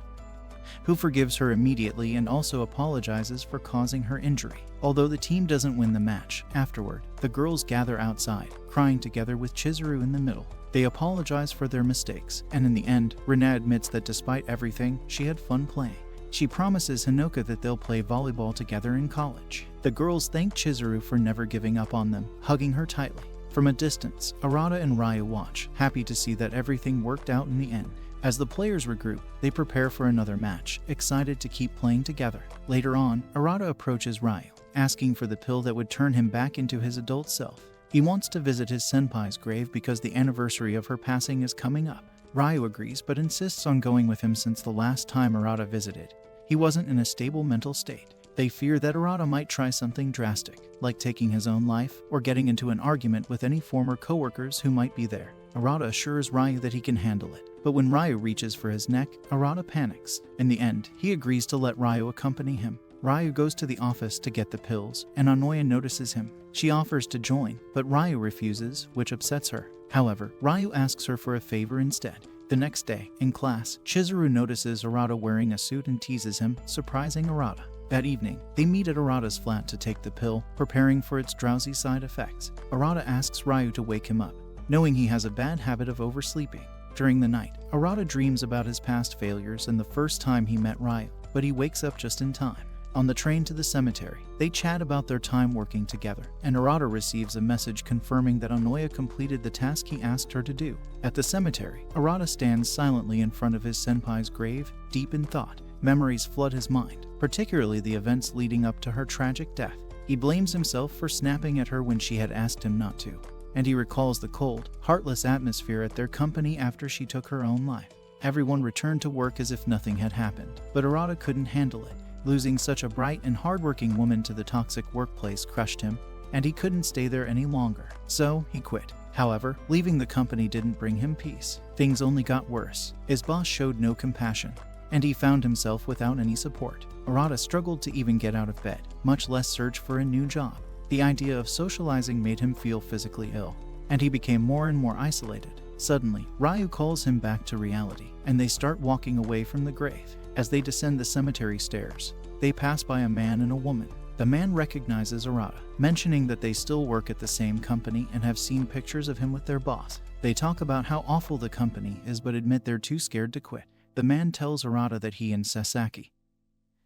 who forgives her immediately and also apologizes for causing her injury. Although the team doesn't win the match, afterward, the girls gather outside, crying together with Chizuru in the middle. They apologize for their mistakes, and in the end, Rina admits that despite everything, she had fun playing. She promises Hinoka that they'll play volleyball together in college. The girls thank Chizuru for never giving up on them, hugging her tightly. From a distance, Arata and Ryu watch, happy to see that everything worked out in the end. As the players regroup, they prepare for another match, excited to keep playing together. Later on, Arata approaches Ryu, asking for the pill that would turn him back into his adult self. He wants to visit his senpai's grave because the anniversary of her passing is coming up. Ryu agrees but insists on going with him since the last time Arata visited, he wasn't in a stable mental state. They fear that Arata might try something drastic, like taking his own life or getting into an argument with any former coworkers who might be there. Arata assures Ryu that he can handle it, but when Ryu reaches for his neck, Arata panics. In the end, he agrees to let Ryu accompany him. Ryu goes to the office to get the pills, and Anoya notices him. She offers to join, but Ryu refuses, which upsets her. However, Ryu asks her for a favor instead. The next day, in class, Chizuru notices Arata wearing a suit and teases him, surprising Arata. That evening, they meet at Arata's flat to take the pill, preparing for its drowsy side effects. Arata asks Ryu to wake him up, knowing he has a bad habit of oversleeping. During the night, Arata dreams about his past failures and the first time he met Ryu, but he wakes up just in time. On the train to the cemetery, they chat about their time working together, and Arata receives a message confirming that Anoya completed the task he asked her to do. At the cemetery, Arata stands silently in front of his senpai's grave, deep in thought. Memories flood his mind, particularly the events leading up to her tragic death. He blames himself for snapping at her when she had asked him not to, and he recalls the cold, heartless atmosphere at their company after she took her own life. Everyone returned to work as if nothing had happened, but Arata couldn't handle it. Losing such a bright and hardworking woman to the toxic workplace crushed him, and he couldn't stay there any longer. So, he quit. However, leaving the company didn't bring him peace. Things only got worse. His boss showed no compassion, and he found himself without any support. Arata struggled to even get out of bed, much less search for a new job. The idea of socializing made him feel physically ill, and he became more and more isolated. Suddenly, Ryu calls him back to reality, and they start walking away from the grave. As they descend the cemetery stairs, they pass by a man and a woman. The man recognizes Arata, mentioning that they still work at the same company and have seen pictures of him with their boss. They talk about how awful the company is but admit they're too scared to quit. The man tells Arata that he and Sasaki,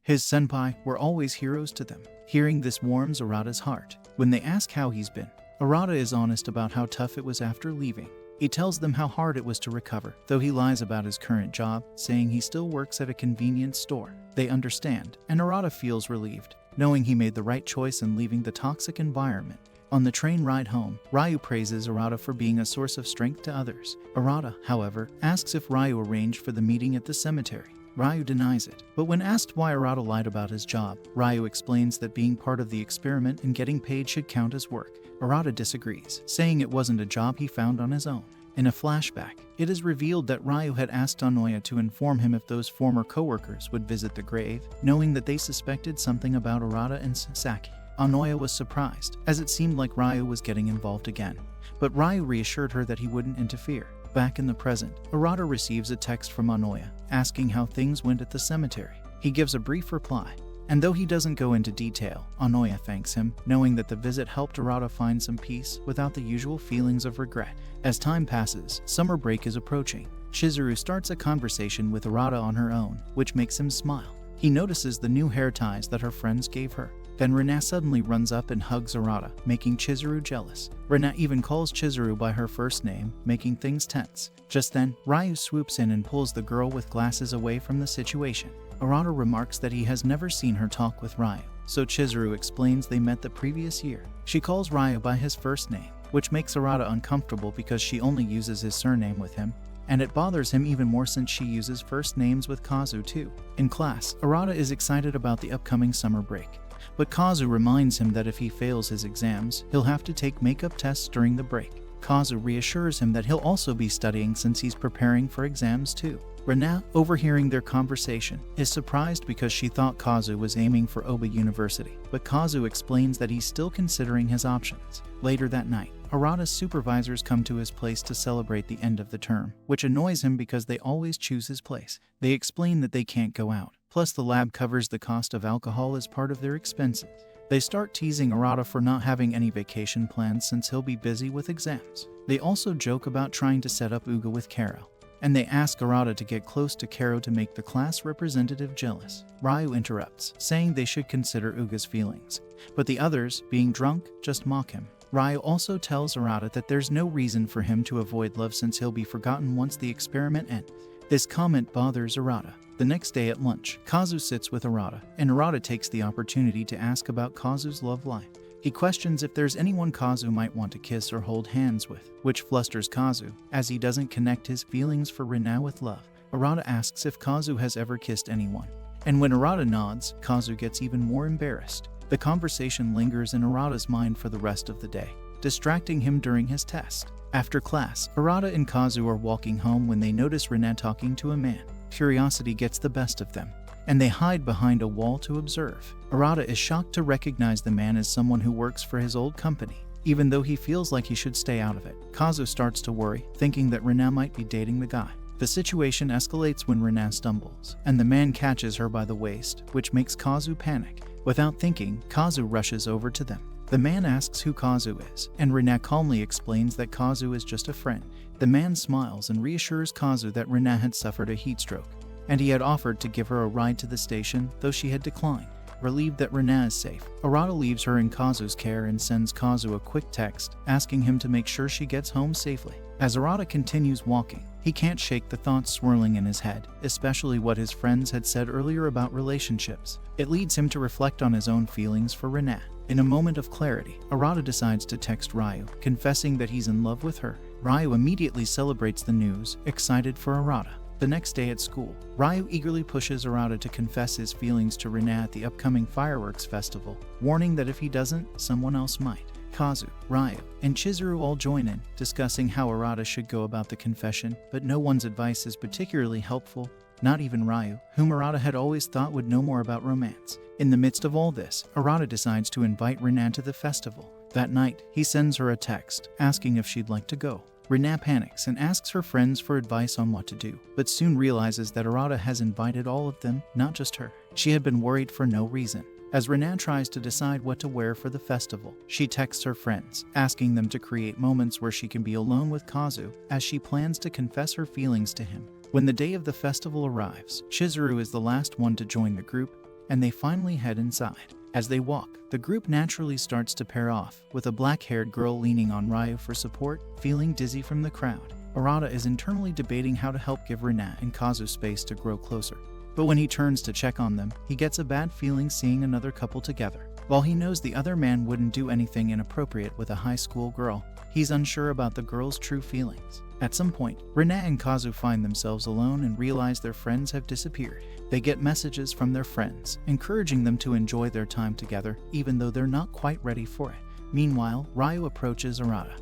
his senpai, were always heroes to them. Hearing this warms Arata's heart. When they ask how he's been, Arata is honest about how tough it was after leaving. He tells them how hard it was to recover, though he lies about his current job, saying he still works at a convenience store. They understand, and Arata feels relieved, knowing he made the right choice in leaving the toxic environment. On the train ride home, Ryu praises Arata for being a source of strength to others. Arata, however, asks if Ryu arranged for the meeting at the cemetery. Ryu denies it, but when asked why Arata lied about his job, Ryu explains that being part of the experiment and getting paid should count as work. Arata disagrees, saying it wasn't a job he found on his own. In a flashback, it is revealed that Ryu had asked Anoya to inform him if those former coworkers would visit the grave, knowing that they suspected something about Arata and Sasaki. Anoya was surprised, as it seemed like Ryu was getting involved again, but Ryu reassured her that he wouldn't interfere. Back in the present, Arata receives a text from Anoya, asking how things went at the cemetery. He gives a brief reply, and though he doesn't go into detail, Anoya thanks him, knowing that the visit helped Arata find some peace without the usual feelings of regret. As time passes, summer break is approaching. Chizuru starts a conversation with Arata on her own, which makes him smile. He notices the new hair ties that her friends gave her. Then Rina suddenly runs up and hugs Arata, making Chizuru jealous. Rina even calls Chizuru by her first name, making things tense. Just then, Ryu swoops in and pulls the girl with glasses away from the situation. Arata remarks that he has never seen her talk with Ryu, so Chizuru explains they met the previous year. She calls Ryu by his first name, which makes Arata uncomfortable because she only uses his surname with him, and it bothers him even more since she uses first names with Kazu too. In class, Arata is excited about the upcoming summer break, but Kazu reminds him that if he fails his exams, he'll have to take makeup tests during the break. Kazu reassures him that he'll also be studying since he's preparing for exams too. Rina, overhearing their conversation, is surprised because she thought Kazu was aiming for Oba University, but Kazu explains that he's still considering his options. Later that night, Arata's supervisors come to his place to celebrate the end of the term, which annoys him because they always choose his place. They explain that they can't go out, plus the lab covers the cost of alcohol as part of their expenses. They start teasing Arata for not having any vacation plans since he'll be busy with exams. They also joke about trying to set up Uga with Karo, and they ask Arata to get close to Karo to make the class representative jealous. Ryu interrupts, saying they should consider Uga's feelings, but the others, being drunk, just mock him. Ryu also tells Arata that there's no reason for him to avoid love since he'll be forgotten once the experiment ends. This comment bothers Arata. The next day at lunch, Kazu sits with Arata, and Arata takes the opportunity to ask about Kazu's love life. He questions if there's anyone Kazu might want to kiss or hold hands with, which flusters Kazu, as he doesn't connect his feelings for Rina with love. Arata asks if Kazu has ever kissed anyone, and when Arata nods, Kazu gets even more embarrassed. The conversation lingers in Arata's mind for the rest of the day, distracting him during his test. After class, Arata and Kazu are walking home when they notice Rina talking to a man. Curiosity gets the best of them, and they hide behind a wall to observe. Arata is shocked to recognize the man as someone who works for his old company, even though he feels like he should stay out of it. Kazu starts to worry, thinking that Rina might be dating the guy. The situation escalates when Rina stumbles, and the man catches her by the waist, which makes Kazu panic. Without thinking, Kazu rushes over to them. The man asks who Kazu is, and Rina calmly explains that Kazu is just a friend. The man smiles and reassures Kazu that Rina had suffered a heat stroke, and he had offered to give her a ride to the station, though she had declined. Relieved that Rina is safe, Arata leaves her in Kazu's care and sends Kazu a quick text, asking him to make sure she gets home safely. As Arata continues walking, he can't shake the thoughts swirling in his head, especially what his friends had said earlier about relationships. It leads him to reflect on his own feelings for Rina. In a moment of clarity, Arata decides to text Ryu, confessing that he's in love with her. Ryu immediately celebrates the news, excited for Arata. The next day at school, Ryu eagerly pushes Arata to confess his feelings to Rina at the upcoming fireworks festival, warning that if he doesn't, someone else might. Kazu, Ryu, and Chizuru all join in, discussing how Arata should go about the confession, but no one's advice is particularly helpful, not even Ryu, whom Arata had always thought would know more about romance. In the midst of all this, Arata decides to invite Rina to the festival. That night, he sends her a text, asking if she'd like to go. Rina panics and asks her friends for advice on what to do, but soon realizes that Arata has invited all of them, not just her. She had been worried for no reason. As Rina tries to decide what to wear for the festival, she texts her friends, asking them to create moments where she can be alone with Kazu, as she plans to confess her feelings to him. When the day of the festival arrives, Chizuru is the last one to join the group, and they finally head inside. As they walk, the group naturally starts to pair off, with a black-haired girl leaning on Ryu for support, feeling dizzy from the crowd. Arata is internally debating how to help give Rina and Kazu space to grow closer. But when he turns to check on them, he gets a bad feeling seeing another couple together. While he knows the other man wouldn't do anything inappropriate with a high school girl, he's unsure about the girl's true feelings. At some point, Rina and Kazu find themselves alone and realize their friends have disappeared. They get messages from their friends, encouraging them to enjoy their time together, even though they're not quite ready for it. Meanwhile, Ryu approaches Arata,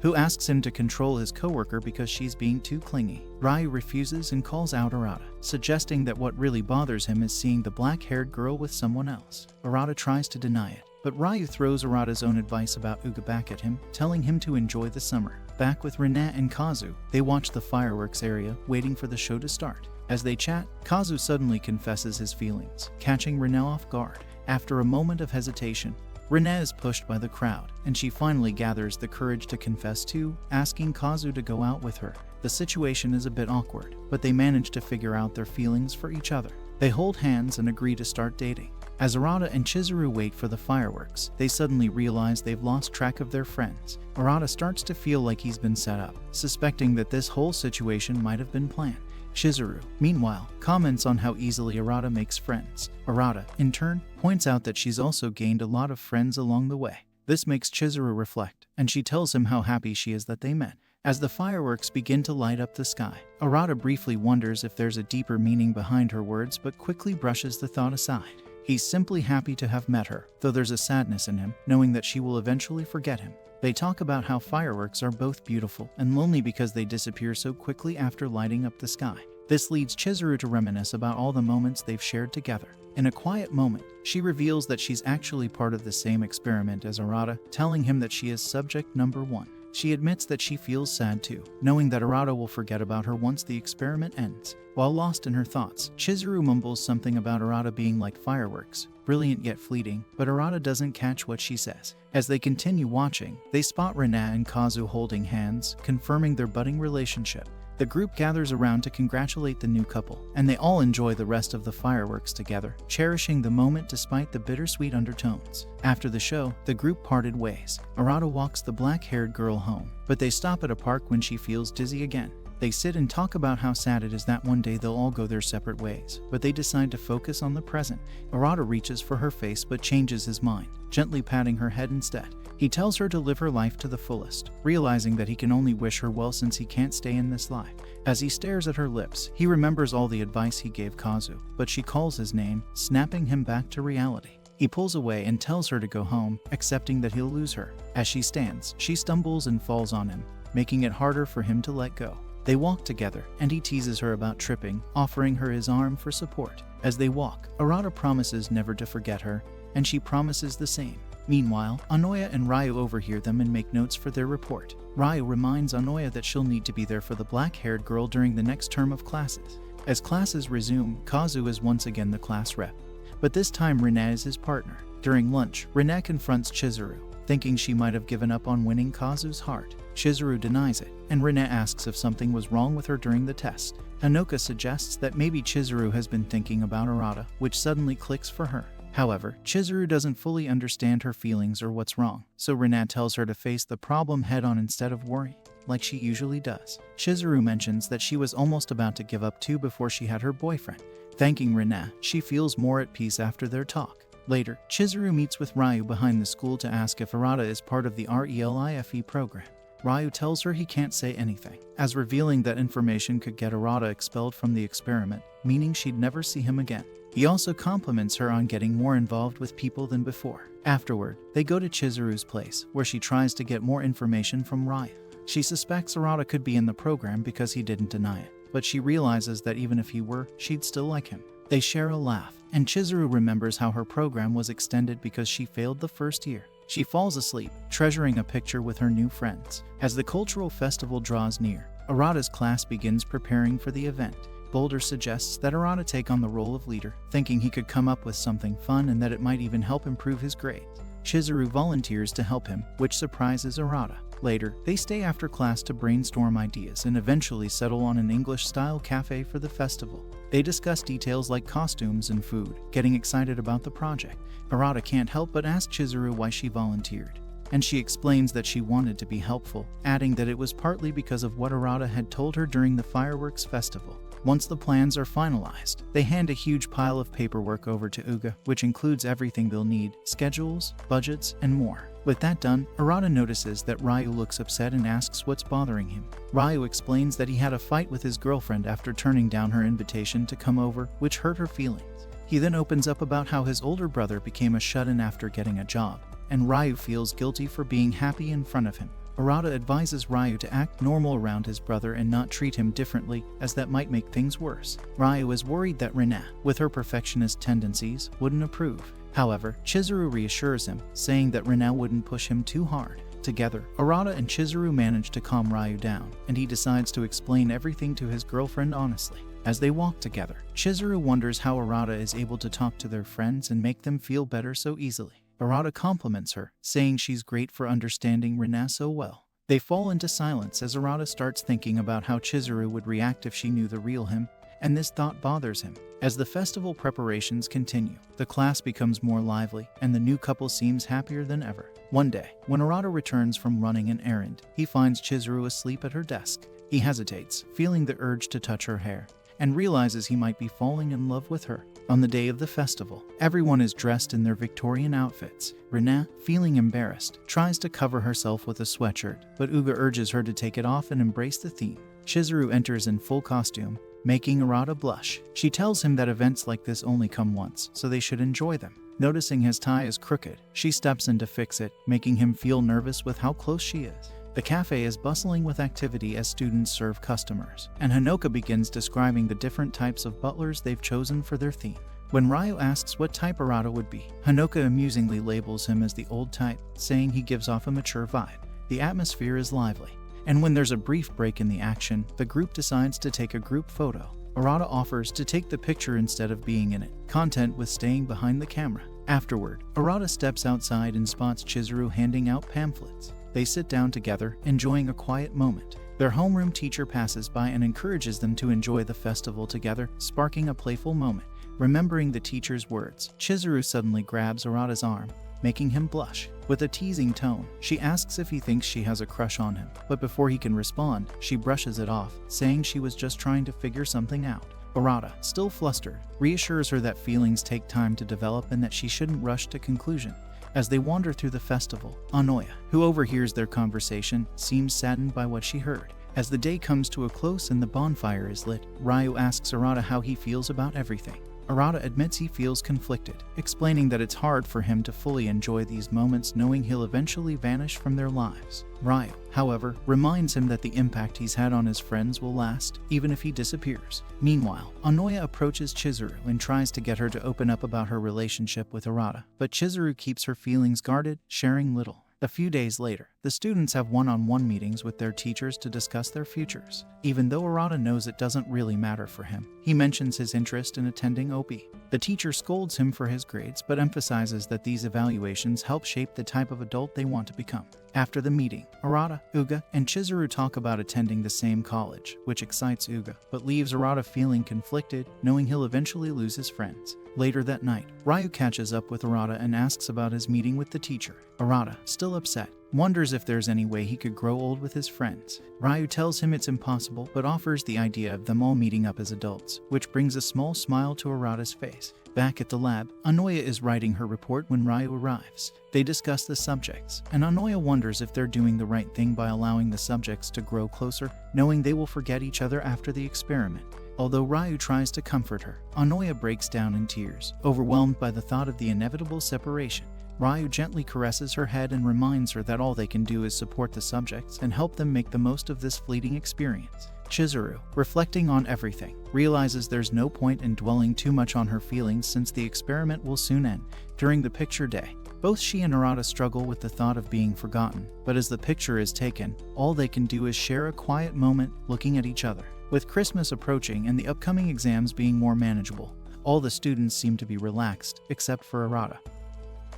who asks him to control his coworker because she's being too clingy. Ryu refuses and calls out Arata, suggesting that what really bothers him is seeing the black-haired girl with someone else. Arata tries to deny it, but Ryu throws Arata's own advice about Uga back at him, telling him to enjoy the summer. Back with Rina and Kazu, they watch the fireworks area, waiting for the show to start. As they chat, Kazu suddenly confesses his feelings, catching Rina off guard. After a moment of hesitation, Rina is pushed by the crowd, and she finally gathers the courage to confess too, asking Kazu to go out with her. The situation is a bit awkward, but they manage to figure out their feelings for each other. They hold hands and agree to start dating. As Arata and Chizuru wait for the fireworks, they suddenly realize they've lost track of their friends. Arata starts to feel like he's been set up, suspecting that this whole situation might have been planned. Chizuru, meanwhile, comments on how easily Arata makes friends. Arata, in turn, points out that she's also gained a lot of friends along the way. This makes Chizuru reflect, and she tells him how happy she is that they met. As the fireworks begin to light up the sky, Arata briefly wonders if there's a deeper meaning behind her words but quickly brushes the thought aside. He's simply happy to have met her, though there's a sadness in him, knowing that she will eventually forget him. They talk about how fireworks are both beautiful and lonely because they disappear so quickly after lighting up the sky. This leads Chizuru to reminisce about all the moments they've shared together. In a quiet moment, she reveals that she's actually part of the same experiment as Arata, telling him that she is subject number 1. She admits that she feels sad too, knowing that Arata will forget about her once the experiment ends. While lost in her thoughts, Chizuru mumbles something about Arata being like fireworks, brilliant yet fleeting, but Arata doesn't catch what she says. As they continue watching, they spot Rina and Kazu holding hands, confirming their budding relationship. The group gathers around to congratulate the new couple, and they all enjoy the rest of the fireworks together, cherishing the moment despite the bittersweet undertones. After the show, the group parted ways. Arata walks the black-haired girl home, but they stop at a park when she feels dizzy again. They sit and talk about how sad it is that one day they'll all go their separate ways, but they decide to focus on the present. Arata reaches for her face but changes his mind, gently patting her head instead. He tells her to live her life to the fullest, realizing that he can only wish her well since he can't stay in this life. As he stares at her lips, he remembers all the advice he gave Kazu, but she calls his name, snapping him back to reality. He pulls away and tells her to go home, accepting that he'll lose her. As she stands, she stumbles and falls on him, making it harder for him to let go. They walk together, and he teases her about tripping, offering her his arm for support. As they walk, Arata promises never to forget her, and she promises the same. Meanwhile, Anoya and Ryu overhear them and make notes for their report. Ryu reminds Anoya that she'll need to be there for the black-haired girl during the next term of classes. As classes resume, Kazu is once again the class rep, but this time Rina is his partner. During lunch, Rina confronts Chizuru, thinking she might have given up on winning Kazu's heart. Chizuru denies it, and Rina asks if something was wrong with her during the test. Anoka suggests that maybe Chizuru has been thinking about Arata, which suddenly clicks for her. However, Chizuru doesn't fully understand her feelings or what's wrong, so Rina tells her to face the problem head-on instead of worry, like she usually does. Chizuru mentions that she was almost about to give up too before she had her boyfriend. Thanking Rina, she feels more at peace after their talk. Later, Chizuru meets with Ryu behind the school to ask if Arata is part of the RELIFE program. Ryu tells her he can't say anything, as revealing that information could get Arata expelled from the experiment, meaning she'd never see him again. He also compliments her on getting more involved with people than before. Afterward, they go to Chizuru's place, where she tries to get more information from Ryu. She suspects Arata could be in the program because he didn't deny it, but she realizes that even if he were, she'd still like him. They share a laugh, and Chizuru remembers how her program was extended because she failed the first year. She falls asleep, treasuring a picture with her new friends. As the cultural festival draws near, Arata's class begins preparing for the event. Boulder suggests that Arata take on the role of leader, thinking he could come up with something fun and that it might even help improve his grades. Chizuru volunteers to help him, which surprises Arata. Later, they stay after class to brainstorm ideas and eventually settle on an English-style cafe for the festival. They discuss details like costumes and food, getting excited about the project. Arata can't help but ask Chizuru why she volunteered, and she explains that she wanted to be helpful, adding that it was partly because of what Arata had told her during the fireworks festival. Once the plans are finalized, they hand a huge pile of paperwork over to Uga, which includes everything they'll need, schedules, budgets, and more. With that done, Arata notices that Ryu looks upset and asks what's bothering him. Ryu explains that he had a fight with his girlfriend after turning down her invitation to come over, which hurt her feelings. He then opens up about how his older brother became a shut-in after getting a job, and Ryu feels guilty for being happy in front of him. Arata advises Ryu to act normal around his brother and not treat him differently, as that might make things worse. Ryu is worried that Rina, with her perfectionist tendencies, wouldn't approve. However, Chizuru reassures him, saying that Rina wouldn't push him too hard. Together, Arata and Chizuru manage to calm Ryu down, and he decides to explain everything to his girlfriend honestly. As they walk together, Chizuru wonders how Arata is able to talk to their friends and make them feel better so easily. Arata compliments her, saying she's great for understanding Rina so well. They fall into silence as Arata starts thinking about how Chizuru would react if she knew the real him, and this thought bothers him. As the festival preparations continue, the class becomes more lively, and the new couple seems happier than ever. One day, when Arata returns from running an errand, he finds Chizuru asleep at her desk. He hesitates, feeling the urge to touch her hair, and realizes he might be falling in love with her. On the day of the festival, everyone is dressed in their Victorian outfits. Rina, feeling embarrassed, tries to cover herself with a sweatshirt, but Uga urges her to take it off and embrace the theme. Chizuru enters in full costume, making Arata blush. She tells him that events like this only come once, so they should enjoy them. Noticing his tie is crooked, she steps in to fix it, making him feel nervous with how close she is. The cafe is bustling with activity as students serve customers, and Hanoka begins describing the different types of butlers they've chosen for their theme. When Ryu asks what type Arata would be, Hanoka amusingly labels him as the old type, saying he gives off a mature vibe. The atmosphere is lively, and when there's a brief break in the action, the group decides to take a group photo. Arata offers to take the picture instead of being in it, content with staying behind the camera. Afterward, Arata steps outside and spots Chizuru handing out pamphlets. They sit down together, enjoying a quiet moment. Their homeroom teacher passes by and encourages them to enjoy the festival together, sparking a playful moment. Remembering the teacher's words, Chizuru suddenly grabs Arata's arm, making him blush. With a teasing tone, she asks if he thinks she has a crush on him, but before he can respond, she brushes it off, saying she was just trying to figure something out. Arata, still flustered, reassures her that feelings take time to develop and that she shouldn't rush to conclusion. As they wander through the festival, Anoya, who overhears their conversation, seems saddened by what she heard. As the day comes to a close and the bonfire is lit, Ryu asks Arata how he feels about everything. Arata admits he feels conflicted, explaining that it's hard for him to fully enjoy these moments knowing he'll eventually vanish from their lives. Ryu, however, reminds him that the impact he's had on his friends will last, even if he disappears. Meanwhile, Anoya approaches Chizuru and tries to get her to open up about her relationship with Arata, but Chizuru keeps her feelings guarded, sharing little. A few days later, the students have one-on-one meetings with their teachers to discuss their futures. Even though Arata knows it doesn't really matter for him, he mentions his interest in attending OP. The teacher scolds him for his grades but emphasizes that these evaluations help shape the type of adult they want to become. After the meeting, Arata, Uga, and Chizuru talk about attending the same college, which excites Uga, but leaves Arata feeling conflicted, knowing he'll eventually lose his friends. Later that night, Ryu catches up with Arata and asks about his meeting with the teacher. Arata, still upset, wonders if there's any way he could grow old with his friends. Ryu tells him it's impossible but offers the idea of them all meeting up as adults, which brings a small smile to Arata's face. Back at the lab, Anoya is writing her report when Ryu arrives. They discuss the subjects, and Anoya wonders if they're doing the right thing by allowing the subjects to grow closer, knowing they will forget each other after the experiment. Although Ryu tries to comfort her, Anoya breaks down in tears, overwhelmed by the thought of the inevitable separation. Ryu gently caresses her head and reminds her that all they can do is support the subjects and help them make the most of this fleeting experience. Chizuru, reflecting on everything, realizes there's no point in dwelling too much on her feelings since the experiment will soon end. During the picture day, both she and Arata struggle with the thought of being forgotten, but as the picture is taken, all they can do is share a quiet moment looking at each other. With Christmas approaching and the upcoming exams being more manageable, all the students seem to be relaxed, except for Arata,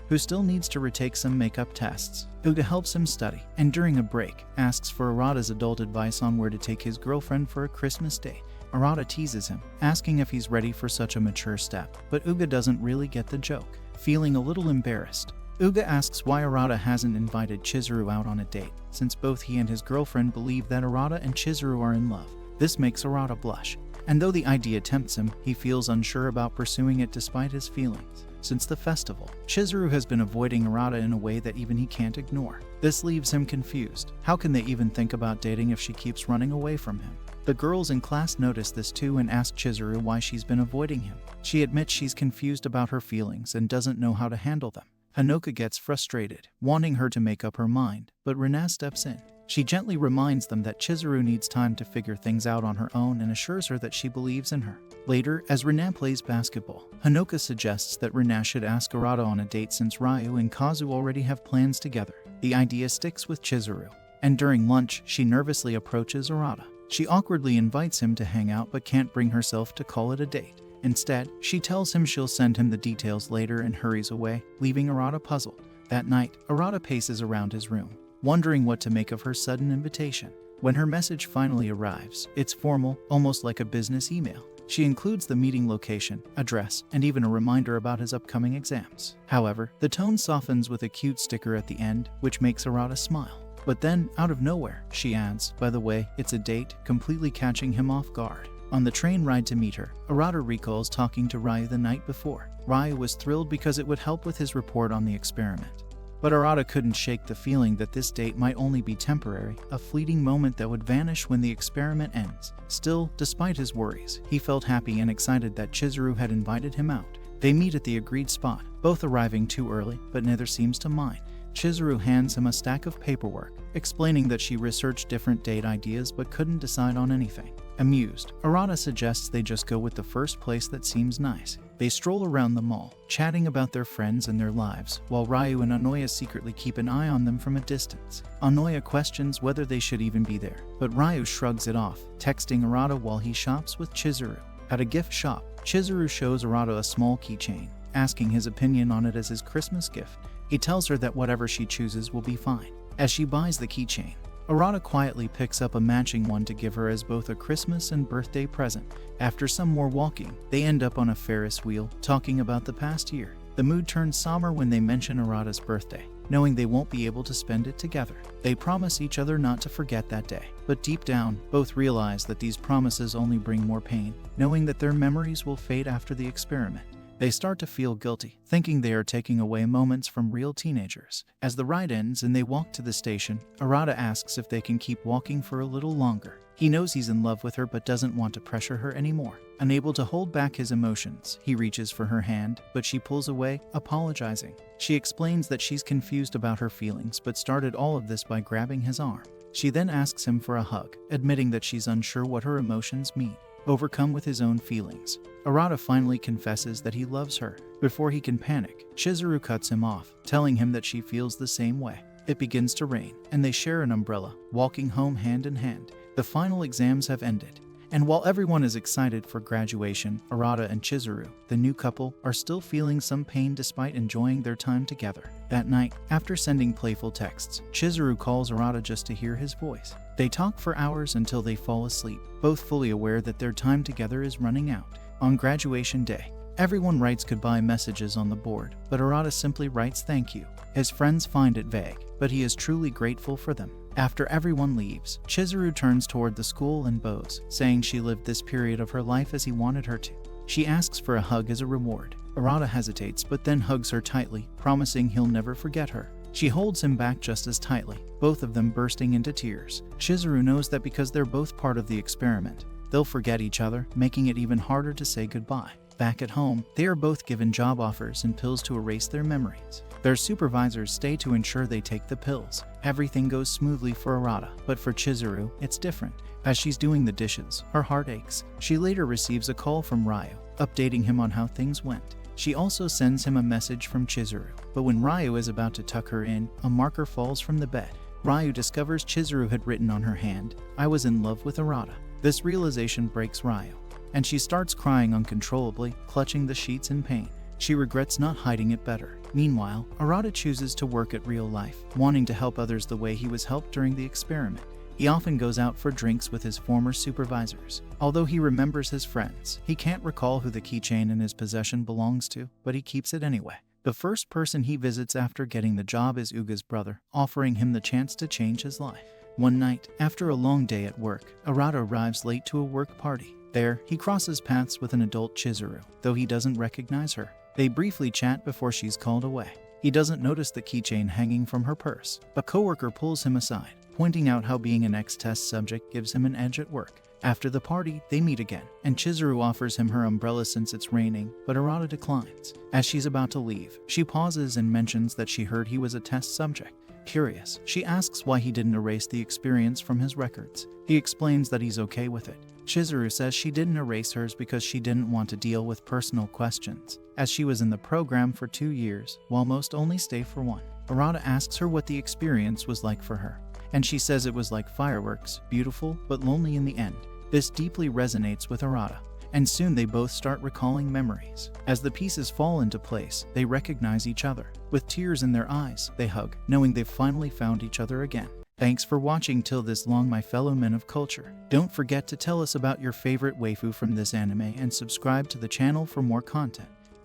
who still needs to retake some makeup tests. Uga helps him study, and during a break, asks for Arata's adult advice on where to take his girlfriend for a Christmas date. Arata teases him, asking if he's ready for such a mature step, but Uga doesn't really get the joke. Feeling a little embarrassed, Uga asks why Arata hasn't invited Chizuru out on a date, since both he and his girlfriend believe that Arata and Chizuru are in love. This makes Arata blush, and though the idea tempts him, he feels unsure about pursuing it despite his feelings. Since the festival, Chizuru has been avoiding Arata in a way that even he can't ignore. This leaves him confused. How can they even think about dating if she keeps running away from him? The girls in class notice this too and ask Chizuru why she's been avoiding him. She admits she's confused about her feelings and doesn't know how to handle them. Hanoka gets frustrated, wanting her to make up her mind, but Rina steps in. She gently reminds them that Chizuru needs time to figure things out on her own and assures her that she believes in her. Later, as Rina plays basketball, Hanoka suggests that Rina should ask Arata on a date since Ryu and Kazu already have plans together. The idea sticks with Chizuru, and during lunch, she nervously approaches Arata. She awkwardly invites him to hang out but can't bring herself to call it a date. Instead, she tells him she'll send him the details later and hurries away, leaving Arata puzzled. That night, Arata paces around his room, wondering what to make of her sudden invitation. When her message finally arrives, it's formal, almost like a business email. She includes the meeting location, address, and even a reminder about his upcoming exams. However, the tone softens with a cute sticker at the end, which makes Arata smile. But then, out of nowhere, she adds, "By the way, it's a date," completely catching him off guard. On the train ride to meet her, Arata recalls talking to Ryu the night before. Ryu was thrilled because it would help with his report on the experiment. But Arata couldn't shake the feeling that this date might only be temporary, a fleeting moment that would vanish when the experiment ends. Still, despite his worries, he felt happy and excited that Chizuru had invited him out. They meet at the agreed spot, both arriving too early, but neither seems to mind. Chizuru hands him a stack of paperwork, explaining that she researched different date ideas but couldn't decide on anything. Amused, Arata suggests they just go with the first place that seems nice. They stroll around the mall, chatting about their friends and their lives, while Ryu and Anoya secretly keep an eye on them from a distance. Anoya questions whether they should even be there, but Ryu shrugs it off, texting Arata while he shops with Chizuru. At a gift shop, Chizuru shows Arata a small keychain, asking his opinion on it as his Christmas gift. He tells her that whatever she chooses will be fine. As she buys the keychain, Arata quietly picks up a matching one to give her as both a Christmas and birthday present. After some more walking, they end up on a Ferris wheel, talking about the past year. The mood turns somber when they mention Arata's birthday, knowing they won't be able to spend it together. They promise each other not to forget that day, but deep down, both realize that these promises only bring more pain, knowing that their memories will fade after the experiment. They start to feel guilty, thinking they are taking away moments from real teenagers. As the ride ends and they walk to the station, Arata asks if they can keep walking for a little longer. He knows he's in love with her but doesn't want to pressure her anymore. Unable to hold back his emotions, he reaches for her hand, but she pulls away, apologizing. She explains that she's confused about her feelings but started all of this by grabbing his arm. She then asks him for a hug, admitting that she's unsure what her emotions mean. Overcome with his own feelings, Arata finally confesses that he loves her. Before he can panic, Chizuru cuts him off, telling him that she feels the same way. It begins to rain, and they share an umbrella, walking home hand in hand. The final exams have ended, and while everyone is excited for graduation, Arata and Chizuru, the new couple, are still feeling some pain despite enjoying their time together. That night, after sending playful texts, Chizuru calls Arata just to hear his voice. They talk for hours until they fall asleep, both fully aware that their time together is running out. On graduation day, everyone writes goodbye messages on the board, but Arata simply writes thank you. His friends find it vague, but he is truly grateful for them. After everyone leaves, Chizuru turns toward the school and bows, saying she lived this period of her life as he wanted her to. She asks for a hug as a reward. Arata hesitates but then hugs her tightly, promising he'll never forget her. She holds him back just as tightly, both of them bursting into tears. Chizuru knows that because they're both part of the experiment, they'll forget each other, making it even harder to say goodbye. Back at home, they are both given job offers and pills to erase their memories. Their supervisors stay to ensure they take the pills. Everything goes smoothly for Arata, but for Chizuru, it's different. As she's doing the dishes, her heart aches. She later receives a call from Ryu, updating him on how things went. She also sends him a message from Chizuru, but when Ryu is about to tuck her in, a marker falls from the bed. Ryu discovers Chizuru had written on her hand, "I was in love with Arata." This realization breaks Ryu, and she starts crying uncontrollably, clutching the sheets in pain. She regrets not hiding it better. Meanwhile, Arata chooses to work at real life, wanting to help others the way he was helped during the experiment. He often goes out for drinks with his former supervisors. Although he remembers his friends, he can't recall who the keychain in his possession belongs to, but he keeps it anyway. The first person he visits after getting the job is Uga's brother, offering him the chance to change his life. One night, after a long day at work, Arata arrives late to a work party. There, he crosses paths with an adult Chizuru, though he doesn't recognize her. They briefly chat before she's called away. He doesn't notice the keychain hanging from her purse. A coworker pulls him aside, pointing out how being an ex-test subject gives him an edge at work. After the party, they meet again, and Chizuru offers him her umbrella since it's raining, but Arata declines. As she's about to leave, she pauses and mentions that she heard he was a test subject. Curious, she asks why he didn't erase the experience from his records. He explains that he's okay with it. Chizuru says she didn't erase hers because she didn't want to deal with personal questions, as she was in the program for 2 years, while most only stay for 1. Arata asks her what the experience was like for her, and she says it was like fireworks, beautiful but lonely in the end. This deeply resonates with Arata, and soon they both start recalling memories. As the pieces fall into place, they recognize each other. With tears in their eyes, they hug, knowing they've finally found each other again. Thanks for watching till this long, my fellow men of culture. Don't forget to tell us about your favorite waifu from this anime and subscribe to the channel for more content.